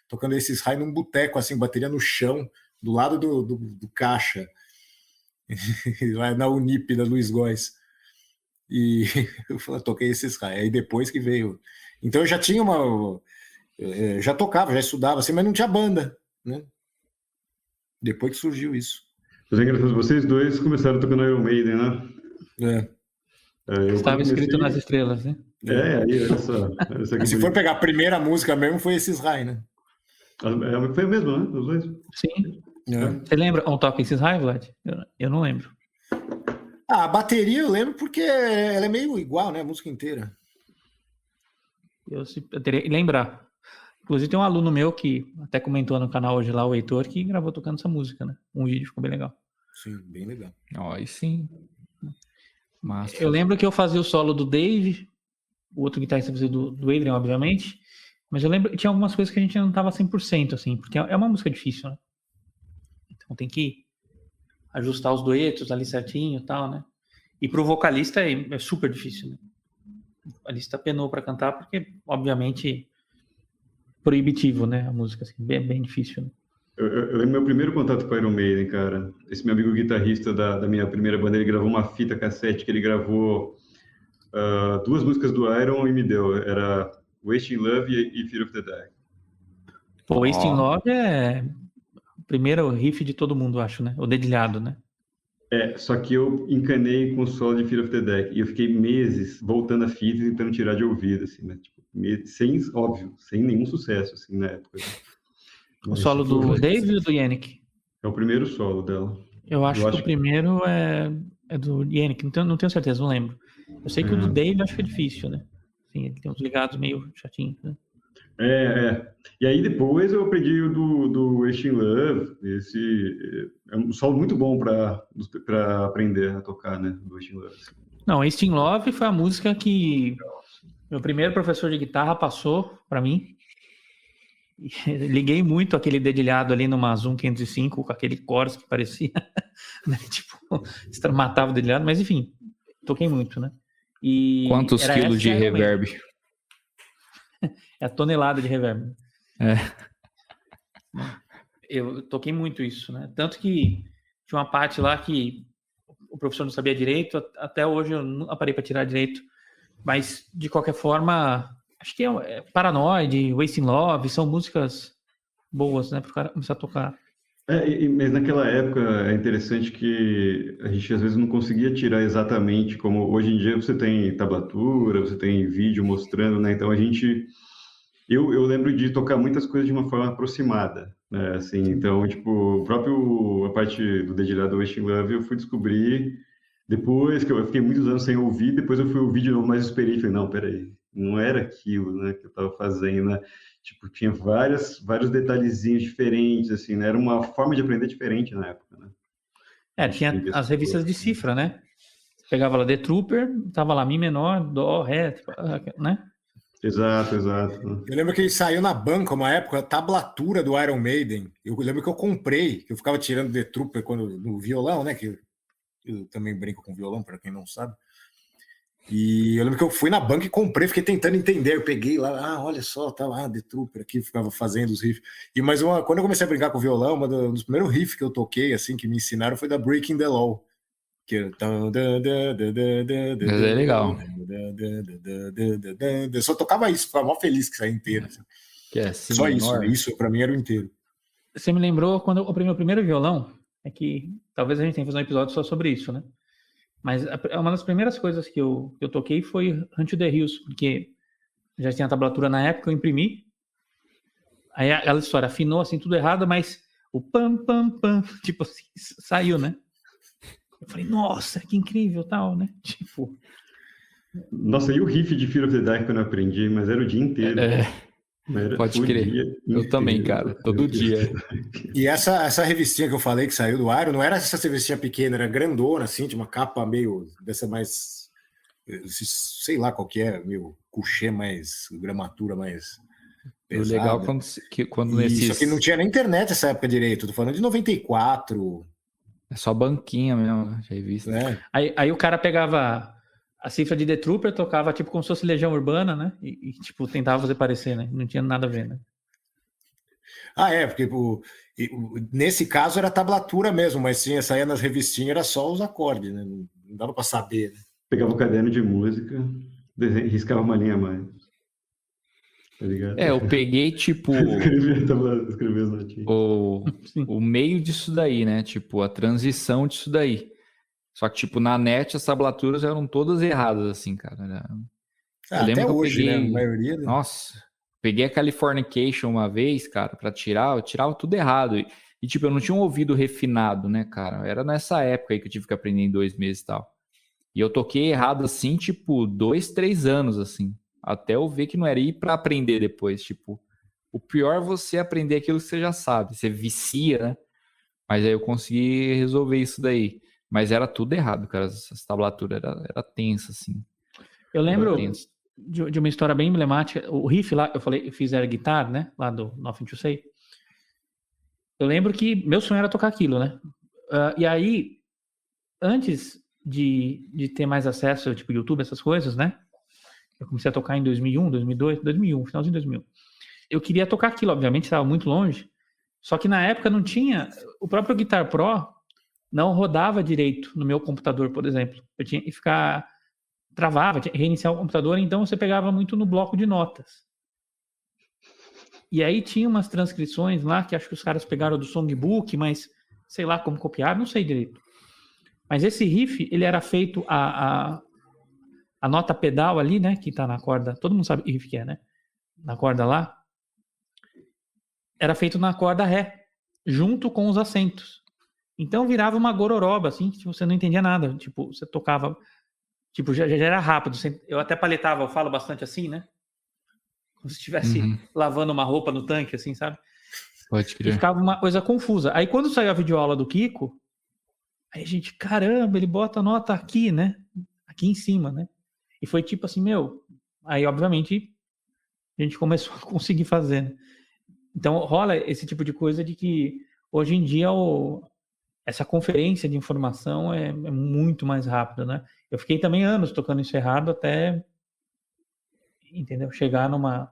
tocando esses High num boteco, assim, bateria no chão, do lado do caixa, lá na Unip da Luiz Góes. E eu toquei esses High. Aí depois que veio. Então eu já tinha já tocava, já estudava, assim, mas não tinha banda, né? Depois que surgiu isso. Mas é engraçado, vocês dois começaram tocando Iron Maiden, né? Estava escrito nas estrelas, né? Aí, olha só. Se for pegar a primeira música mesmo, foi esses High, né? Foi mesmo, né? Os dois? Sim. Você lembra On Top Is High, Vlad? Eu não lembro. A bateria eu lembro porque ela é meio igual, né? A música inteira. Eu teria que lembrar. Inclusive tem um aluno meu que até comentou no canal hoje lá, o Heitor, que gravou tocando essa música, né? Um vídeo, ficou bem legal. Sim, bem legal. Ó, aí sim. Massa. Eu lembro que eu fazia o solo do Dave, o outro guitarrista fazia do Adrian, obviamente, mas eu lembro que tinha algumas coisas que a gente não tava 100%, assim, porque é uma música difícil, né? Então tem que ajustar os duetos ali certinho e tal, né? E pro vocalista é super difícil, né? O vocalista penou pra cantar porque, obviamente, proibitivo, né? A música, assim, bem difícil, né? Eu lembro meu primeiro contato com o Iron Maiden, cara. Esse meu amigo guitarrista da minha primeira banda, ele gravou uma fita cassete que ele gravou 2 músicas do Iron e me deu. Era Wasting Love e Fear of the Dark. Pô, Wasting Love é o primeiro riff de todo mundo, acho, né? O dedilhado, né? Só que eu encanei com o solo de Fear of the Dark e eu fiquei meses voltando a fita e tentando tirar de ouvido, assim, né? Tipo, sem nenhum sucesso, assim, na época. O solo do Dave ou do Yannick? É o primeiro solo dela. Eu acho que o primeiro é do Yannick, não tenho certeza, não lembro. Eu sei que o do Dave acho que é difícil, né? Assim, ele tem uns ligados meio chatinhos, né? E aí depois eu aprendi o do Wasting Love. Esse é um solo muito bom para aprender a tocar, né? Do Wasting Love. Não, Wasting Love foi a música que meu primeiro professor de guitarra passou para mim. Liguei muito aquele dedilhado ali numa Zoom 505 com aquele chorus que parecia, né? Tipo, matava o dedilhado, mas enfim, toquei muito, né? E quantos quilos de reverb? É a tonelada de reverb. É. Eu toquei muito isso, né? Tanto que tinha uma parte lá que o professor não sabia direito, até hoje eu não parei para tirar direito, mas de qualquer forma, acho que é Paranoid, Wasting Love, são músicas boas, né, para o cara começar a tocar. Mas naquela época é interessante que a gente às vezes não conseguia tirar exatamente como hoje em dia você tem tablatura, você tem vídeo mostrando, né? Então eu lembro de tocar muitas coisas de uma forma aproximada, né? Assim, então, tipo, a parte do dedilhado Wasting Love eu fui descobrir depois que eu fiquei muitos anos sem ouvir, depois eu fui ouvir de novo mais experiente, falei, não, peraí, não era aquilo, né, que eu estava fazendo, né? Tipo, tinha vários detalhezinhos diferentes, assim, né? Era uma forma de aprender diferente na época, né? Tinha as revistas de cifra, né? Você pegava lá The Trooper, tava lá Mi menor, Dó, Ré, né? Exato. Eu lembro que ele saiu na banca uma época, a tablatura do Iron Maiden. Eu lembro que eu comprei, que eu ficava tirando The Trooper no violão, né? Que eu também brinco com violão, para quem não sabe. E eu lembro que eu fui na banca e comprei, fiquei tentando entender. Eu peguei lá, olha só, tá lá, The Trooper aqui, ficava fazendo os riffs. Quando eu comecei a brincar com o violão, um dos primeiros riffs que eu toquei, assim, que me ensinaram, foi da Breaking the Law. Que Mas é legal. Eu só tocava isso, ficava mó feliz que saía inteiro. Assim. Que é assim, só isso pra mim era o inteiro. Você me lembrou quando eu comprei meu primeiro violão, é que talvez a gente tenha que fazer um episódio só sobre isso, né? Mas uma das primeiras coisas que eu toquei foi Hunt to the Hills, porque já tinha a tablatura na época, eu imprimi. Aí aquela história afinou assim tudo errado, mas o pam, pam, pam, tipo assim, saiu, né? Eu falei, nossa, que incrível, tal, né? Tipo... Nossa, e o riff de Fear of the Dark quando eu aprendi, mas era o dia inteiro. Pode crer. Eu também, cara, todo dia. E essa revistinha que eu falei que saiu do Iron, não era essa revistinha pequena, era grandona, assim, de uma capa meio dessa mais, sei lá qual que é, meio couché mais, gramatura mais pesada. O legal quando Isso aqui não tinha nem internet nessa época direito, tô falando de 94. É só banquinha mesmo, já visto. Né? Aí o cara pegava a cifra de The Trooper, tocava tipo como se fosse Legião Urbana, né? E tipo, tentava fazer parecer, né? Não tinha nada a ver, né? Porque nesse caso era tablatura mesmo, mas sim, saía nas revistinhas, era só os acordes, né? Não dava para saber, né? Pegava o caderno de música, riscava uma linha a mais. Tá ligado? Eu peguei, tipo... Escrevia as notinhas. O meio disso daí, né? Tipo, a transição disso daí. Só que, tipo, na net as tablaturas eram todas erradas, assim, cara. Eu lembro até que hoje, eu peguei... né? A maioria... Nossa, peguei a Californication uma vez, cara, pra tirar, eu tirava tudo errado. E, tipo, eu não tinha um ouvido refinado, né, cara? Era nessa época aí que eu tive que aprender em 2 meses e tal. E eu toquei errado, assim, tipo, 2, 3 anos, assim. Até eu ver que não era ir pra aprender depois, tipo... O pior é você aprender aquilo que você já sabe. Você vicia, né? Mas aí eu consegui resolver isso daí. Mas era tudo errado, cara. Essa tablatura era tensa, assim. Eu lembro de uma história bem emblemática. O riff lá, eu fiz air guitar, né? Lá do Nothing to Say. Eu lembro que meu sonho era tocar aquilo, né? E aí, antes de ter mais acesso, tipo YouTube, essas coisas, né? Eu comecei a tocar em 2001, 2002, 2001, finalzinho de 2001. Eu queria tocar aquilo, obviamente, estava muito longe. Só que na época não tinha... O próprio Guitar Pro não rodava direito no meu computador, por exemplo. Eu tinha que ficar... Travava, tinha que reiniciar o computador, então você pegava muito no bloco de notas. E aí tinha umas transcrições lá, que acho que os caras pegaram do songbook, mas sei lá como copiar, não sei direito. Mas esse riff, ele era feito a nota pedal ali, né, que tá na corda, todo mundo sabe que riff que é, né? Na corda lá, era feito na corda Ré, junto com os acentos. Então virava uma gororoba, assim, que você não entendia nada. Tipo, você tocava... Tipo, já era rápido. Eu até paletava, eu falo bastante assim, né? Como se estivesse lavando uma roupa no tanque, assim, sabe? Pode crer. E ficava uma coisa confusa. Aí quando saiu a videoaula do Kiko, aí a gente, caramba, ele bota a nota aqui, né? Aqui em cima, né? E foi tipo assim, meu... Aí, obviamente, a gente começou a conseguir fazer, né? Então, rola esse tipo de coisa de que, hoje em dia, essa conferência de informação é muito mais rápida, né? Eu fiquei também anos tocando isso errado até, entendeu? Chegar numa...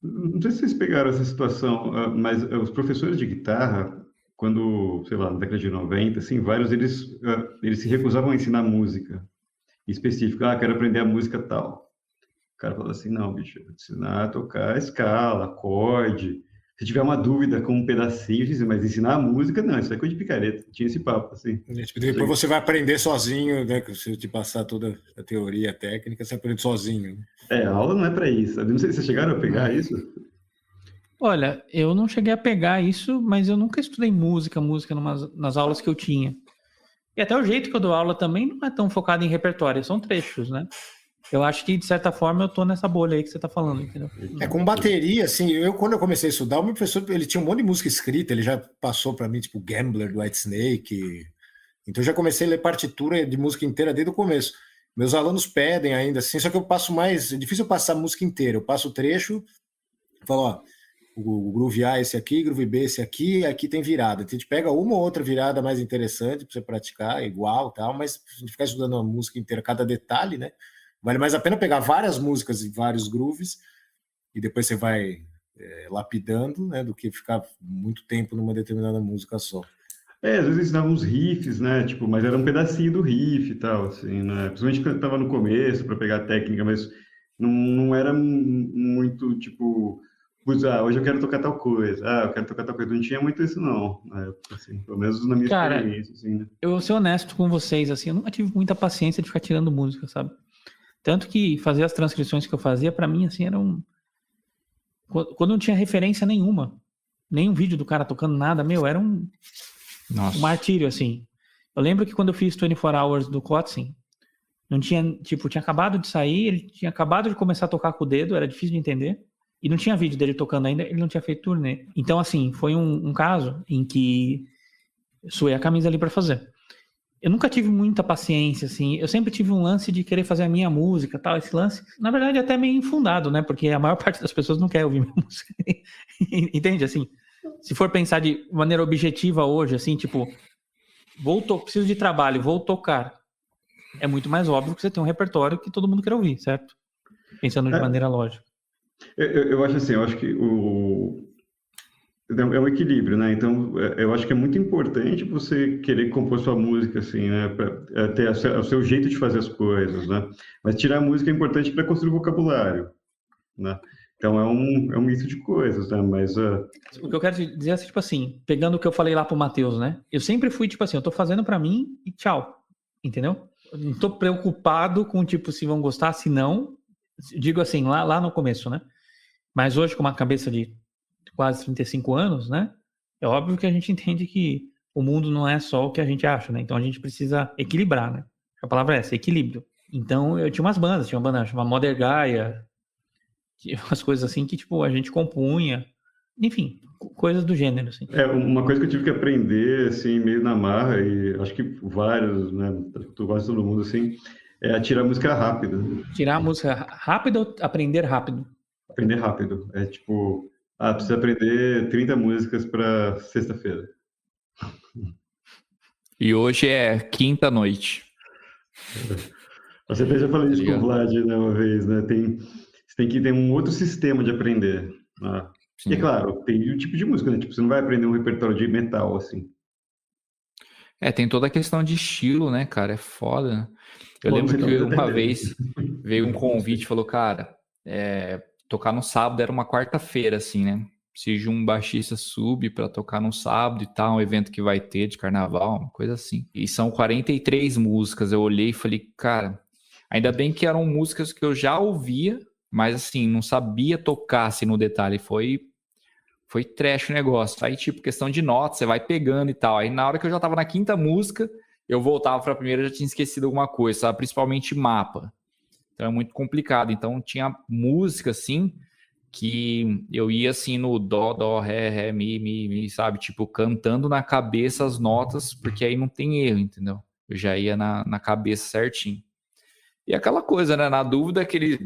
Não sei se vocês pegaram essa situação, mas os professores de guitarra, quando, sei lá, na década de 90, assim, vários deles se recusavam a ensinar música específica. Quero aprender a música tal. O cara falou assim, não, bicho, eu vou te ensinar a tocar escala, acorde. Se tiver uma dúvida com um pedacinho, mas ensinar a música, não, isso é coisa de picareta. Tinha esse papo, assim. Depois você vai aprender sozinho, né? Se eu te passar toda a teoria, a técnica, você aprende sozinho. A aula não é para isso. Eu não sei se vocês chegaram a pegar isso. Olha, eu não cheguei a pegar isso, mas eu nunca estudei música nas aulas que eu tinha. E até o jeito que eu dou aula também não é tão focado em repertório, são trechos, né? Eu acho que, de certa forma, eu tô nessa bolha aí que você tá falando, entendeu? Com bateria, assim, quando eu comecei a estudar, o meu professor, ele tinha um monte de música escrita, ele já passou para mim, tipo, Gambler, do Whitesnake. Então, eu já comecei a ler partitura de música inteira desde o começo. Meus alunos pedem ainda, assim, só que eu passo mais... É difícil eu passar a música inteira. Eu passo o trecho, falo, ó, o groove A é esse aqui, groove B é esse aqui tem virada. Então, a gente pega uma ou outra virada mais interessante para você praticar, igual, tal, mas se a gente ficar estudando a música inteira, cada detalhe, né? Vale mais a pena pegar várias músicas e vários grooves e depois você vai lapidando, né, do que ficar muito tempo numa determinada música só. Às vezes ensinavam uns riffs, né, tipo, mas era um pedacinho do riff e tal, assim, né, principalmente quando eu tava no começo para pegar a técnica, mas não era muito, tipo, hoje eu quero tocar tal coisa, eu quero tocar tal coisa, não tinha muito isso não, né, assim, pelo menos na minha experiência, assim, né. Eu vou ser honesto com vocês, assim, eu nunca tive muita paciência de ficar tirando música, sabe? Tanto que fazer as transcrições que eu fazia, para mim, assim, era quando não tinha referência nenhuma, nenhum vídeo do cara tocando nada, era um martírio, assim. Eu lembro que quando eu fiz 24 Hours do Kotzen, não tinha, tipo, tinha acabado de sair, ele tinha acabado de começar a tocar com o dedo, era difícil de entender, e não tinha vídeo dele tocando ainda, ele não tinha feito turnê. Então, assim, foi um caso em que suei a camisa ali para fazer. Eu nunca tive muita paciência, assim. Eu sempre tive um lance de querer fazer a minha música, tal. Esse lance, na verdade, é até meio infundado, né? Porque a maior parte das pessoas não quer ouvir minha música. Entende? Assim, se for pensar de maneira objetiva hoje, assim, tipo, preciso de trabalho, vou tocar. É muito mais óbvio que você tem um repertório que todo mundo quer ouvir, certo? Pensando de maneira lógica. Eu acho assim, eu acho que é um equilíbrio, né? Então, eu acho que é muito importante você querer compor sua música, assim, né? Para ter o seu jeito de fazer as coisas, né? Mas tirar a música é importante para construir o vocabulário, né? Então, é um misto de coisas, né? Mas... O que eu quero dizer é, tipo assim, pegando o que eu falei lá pro Matheus, né? Eu sempre fui, tipo assim, eu tô fazendo para mim e tchau, entendeu? Eu não tô preocupado com, tipo, se vão gostar, se não. Digo assim, lá no começo, né? Mas hoje, com uma cabeça de quase 35 anos, né? É óbvio que a gente entende que o mundo não é só o que a gente acha, né? Então a gente precisa equilibrar, né? A palavra é essa, equilíbrio. Então eu tinha umas bandas, tinha uma banda chamada Mother Gaia, umas coisas assim que, tipo, a gente compunha. Enfim, coisas do gênero, assim. Uma coisa que eu tive que aprender, assim, meio na marra, e acho que vários, né, quase todo mundo, assim, é a tirar música rápida. Tirar a música rápida ou aprender rápido? Aprender rápido. É tipo, precisa aprender 30 músicas para sexta-feira. E hoje é quinta-noite. Você até já falei isso com o Vlad, né, uma vez, né? Você tem que ter um outro sistema de aprender. Né? E é claro, tem o tipo de música, né? Tipo, você não vai aprender um repertório de metal, assim. Tem toda a questão de estilo, né, cara? É foda, né? Eu lembro que uma vez veio um convite e falou, cara, tocar no sábado era uma quarta-feira, assim, né? Preciso de um baixista sub pra tocar no sábado e tal, um evento que vai ter de carnaval, uma coisa assim. E são 43 músicas. Eu olhei e falei, cara, ainda bem que eram músicas que eu já ouvia, mas assim, não sabia tocar assim no detalhe. Foi trash o negócio. Aí, tipo, questão de notas, você vai pegando e tal. Aí, na hora que eu já tava na quinta música, eu voltava pra primeira e já tinha esquecido alguma coisa, sabe? Principalmente mapa. Então, é muito complicado. Então, tinha música, assim, que eu ia, assim, no dó, ré, mi, sabe? Tipo, cantando na cabeça as notas, porque aí não tem erro, entendeu? Eu já ia na cabeça certinho. E aquela coisa, né? Na dúvida, aquele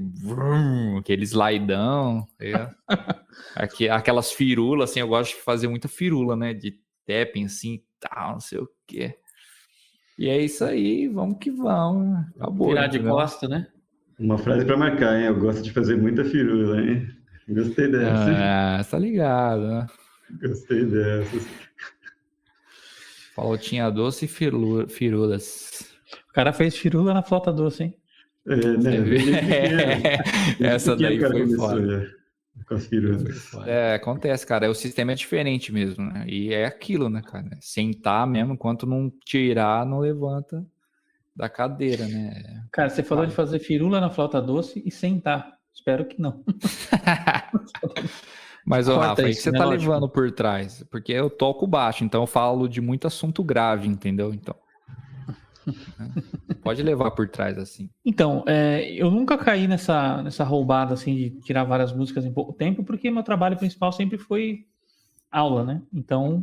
slidão, aquelas firulas, assim, eu gosto de fazer muita firula, né? De tapping, assim, tal, não sei o quê. E é isso aí, vamos que vamos. Acabou, virar de costa, né? Uma frase para marcar, hein? Eu gosto de fazer muita firula, hein? Gostei dessa. Tá ligado, né? Gostei dessas. Flautinha doce e firulas. O cara fez firula na flauta doce, hein? Essa daí foi foda. Com as firulas. Acontece, cara. O sistema é diferente mesmo, né? E é aquilo, né, cara? Sentar mesmo, enquanto não tirar, não levanta da cadeira, né? Cara, você falou de fazer firula na flauta doce e sentar. Espero que não. Mas, Rafa, aí que você tá levando por trás. Porque eu toco baixo, então eu falo de muito assunto grave, entendeu? Então, pode levar por trás, assim. Então, eu nunca caí nessa roubada, assim, de tirar várias músicas em pouco tempo, porque meu trabalho principal sempre foi aula, né? Então,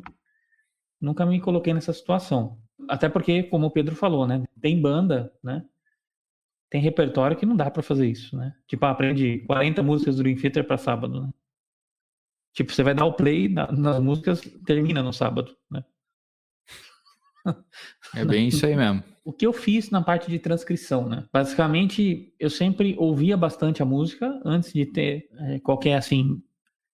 nunca me coloquei nessa situação. Até porque, como o Pedro falou, né? Tem banda, né? Tem repertório que não dá pra fazer isso, né? Tipo, aprende 40 músicas do Dream Theater pra sábado, né? Tipo, você vai dar o play nas músicas, termina no sábado, né? É bem isso aí mesmo. O que eu fiz na parte de transcrição, né? Basicamente, eu sempre ouvia bastante a música antes de ter qualquer, assim,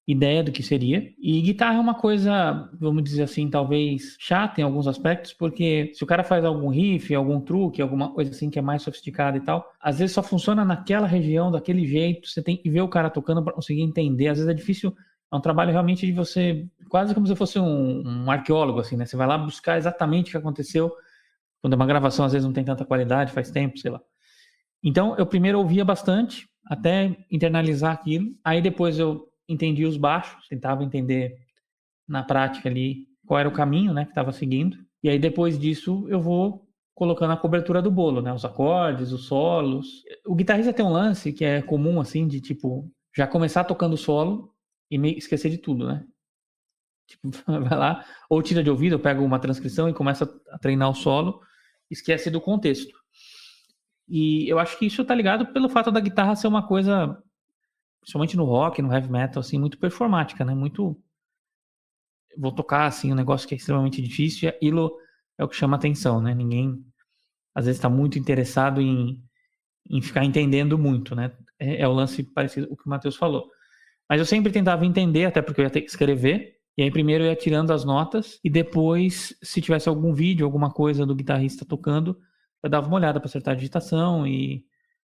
ideia do que seria. E guitarra é uma coisa, vamos dizer assim, talvez chata em alguns aspectos, porque se o cara faz algum riff, algum truque, alguma coisa assim que é mais sofisticada e tal, às vezes só funciona naquela região, daquele jeito, você tem que ver o cara tocando para conseguir entender. Às vezes é difícil, é um trabalho realmente de você, quase como se fosse um arqueólogo, assim, né? Você vai lá buscar exatamente o que aconteceu. Quando é uma gravação, às vezes não tem tanta qualidade, faz tempo, sei lá. Então, eu primeiro ouvia bastante, até internalizar aquilo. Aí depois eu entendi os baixos, tentava entender na prática ali qual era o caminho, né, que estava seguindo. E aí depois disso eu vou colocando a cobertura do bolo, né, os acordes, os solos. O guitarrista tem um lance que é comum, assim, de tipo, já começar tocando solo e meio esquecer de tudo, né? Tipo, vai lá, ou tira de ouvido, ou pega uma transcrição e começa a treinar o solo, esquece do contexto. E eu acho que isso tá ligado pelo fato da guitarra ser uma coisa, principalmente no rock, no heavy metal, assim, muito performática, né? Muito... Vou tocar, assim, um negócio que é extremamente difícil e aquilo é o que chama atenção, né? Ninguém, às vezes, tá muito interessado em ficar entendendo muito, né? É o lance parecido com o que o Matheus falou. Mas eu sempre tentava entender, até porque eu ia ter que escrever. E aí primeiro eu ia tirando as notas e depois, se tivesse algum vídeo, alguma coisa do guitarrista tocando, eu dava uma olhada para acertar a digitação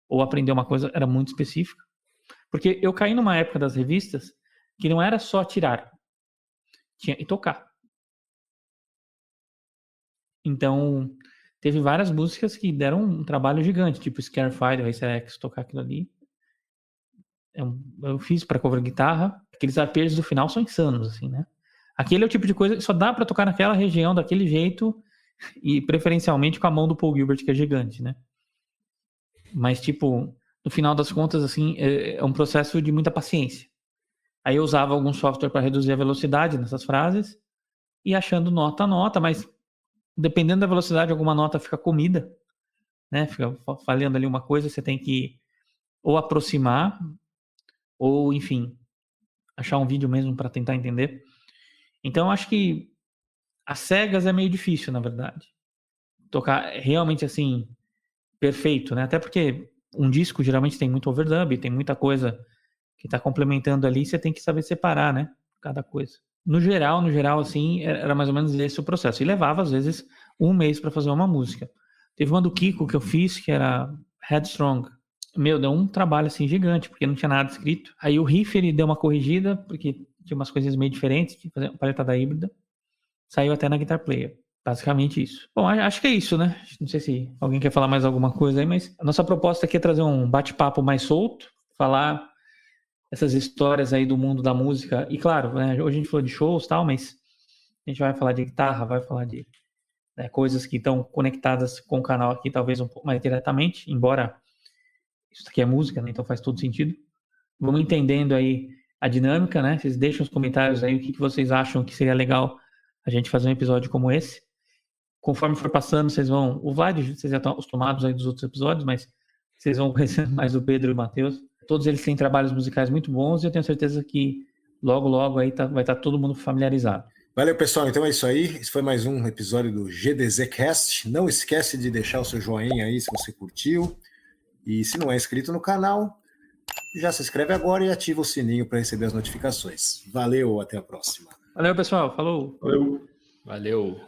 ou aprender uma coisa, era muito específica. Porque eu caí numa época das revistas que não era só tirar, tinha que tocar. Então, teve várias músicas que deram um trabalho gigante, tipo Scarify, do Racer X, tocar aquilo ali. Eu fiz para cover guitarra, aqueles arpejos do final são insanos, assim, né? Aquele é o tipo de coisa que só dá para tocar naquela região, daquele jeito, e preferencialmente com a mão do Paul Gilbert, que é gigante, né? Mas, tipo, no final das contas, assim, é um processo de muita paciência. Aí eu usava algum software para reduzir a velocidade nessas frases, e achando nota a nota, mas dependendo da velocidade, alguma nota fica comida, né? Fica falhando ali uma coisa, você tem que ou aproximar, ou, enfim, achar um vídeo mesmo para tentar entender. Então, eu acho que às cegas é meio difícil, na verdade. Tocar realmente assim, perfeito, né? Até porque um disco geralmente tem muito overdub, tem muita coisa que tá complementando ali, você tem que saber separar, né? Cada coisa. No geral, assim, era mais ou menos esse o processo. E levava, às vezes, 1 mês para fazer uma música. Teve uma do Kiko que eu fiz, que era Headstrong. Meu, deu um trabalho, assim, gigante, porque não tinha nada escrito. Aí o riff, ele deu uma corrigida, porque tinha umas coisinhas meio diferentes, de fazer uma paletada híbrida. Saiu até na Guitar Player. Basicamente isso. Bom, acho que é isso, né? Não sei se alguém quer falar mais alguma coisa aí, mas a nossa proposta aqui é trazer um bate-papo mais solto, falar essas histórias aí do mundo da música. E claro, né, hoje a gente falou de shows e tal, mas a gente vai falar de guitarra, vai falar de coisas que estão conectadas com o canal aqui, talvez um pouco mais diretamente, embora isso aqui é música, né? Então faz todo sentido. Vamos entendendo aí a dinâmica, né? Vocês deixam os comentários aí o que vocês acham que seria legal a gente fazer um episódio como esse. Conforme for passando, vocês vão... O Vlad, vocês já estão acostumados aí dos outros episódios, mas vocês vão conhecendo mais o Pedro e o Matheus. Todos eles têm trabalhos musicais muito bons e eu tenho certeza que logo aí vai estar todo mundo familiarizado. Valeu, pessoal. Então é isso aí. Esse foi mais um episódio do GDZcast. Não esquece de deixar o seu joinha aí se você curtiu. E se não é inscrito no canal, já se inscreve agora e ativa o sininho para receber as notificações. Valeu, até a próxima. Valeu, pessoal. Falou. Valeu. Valeu.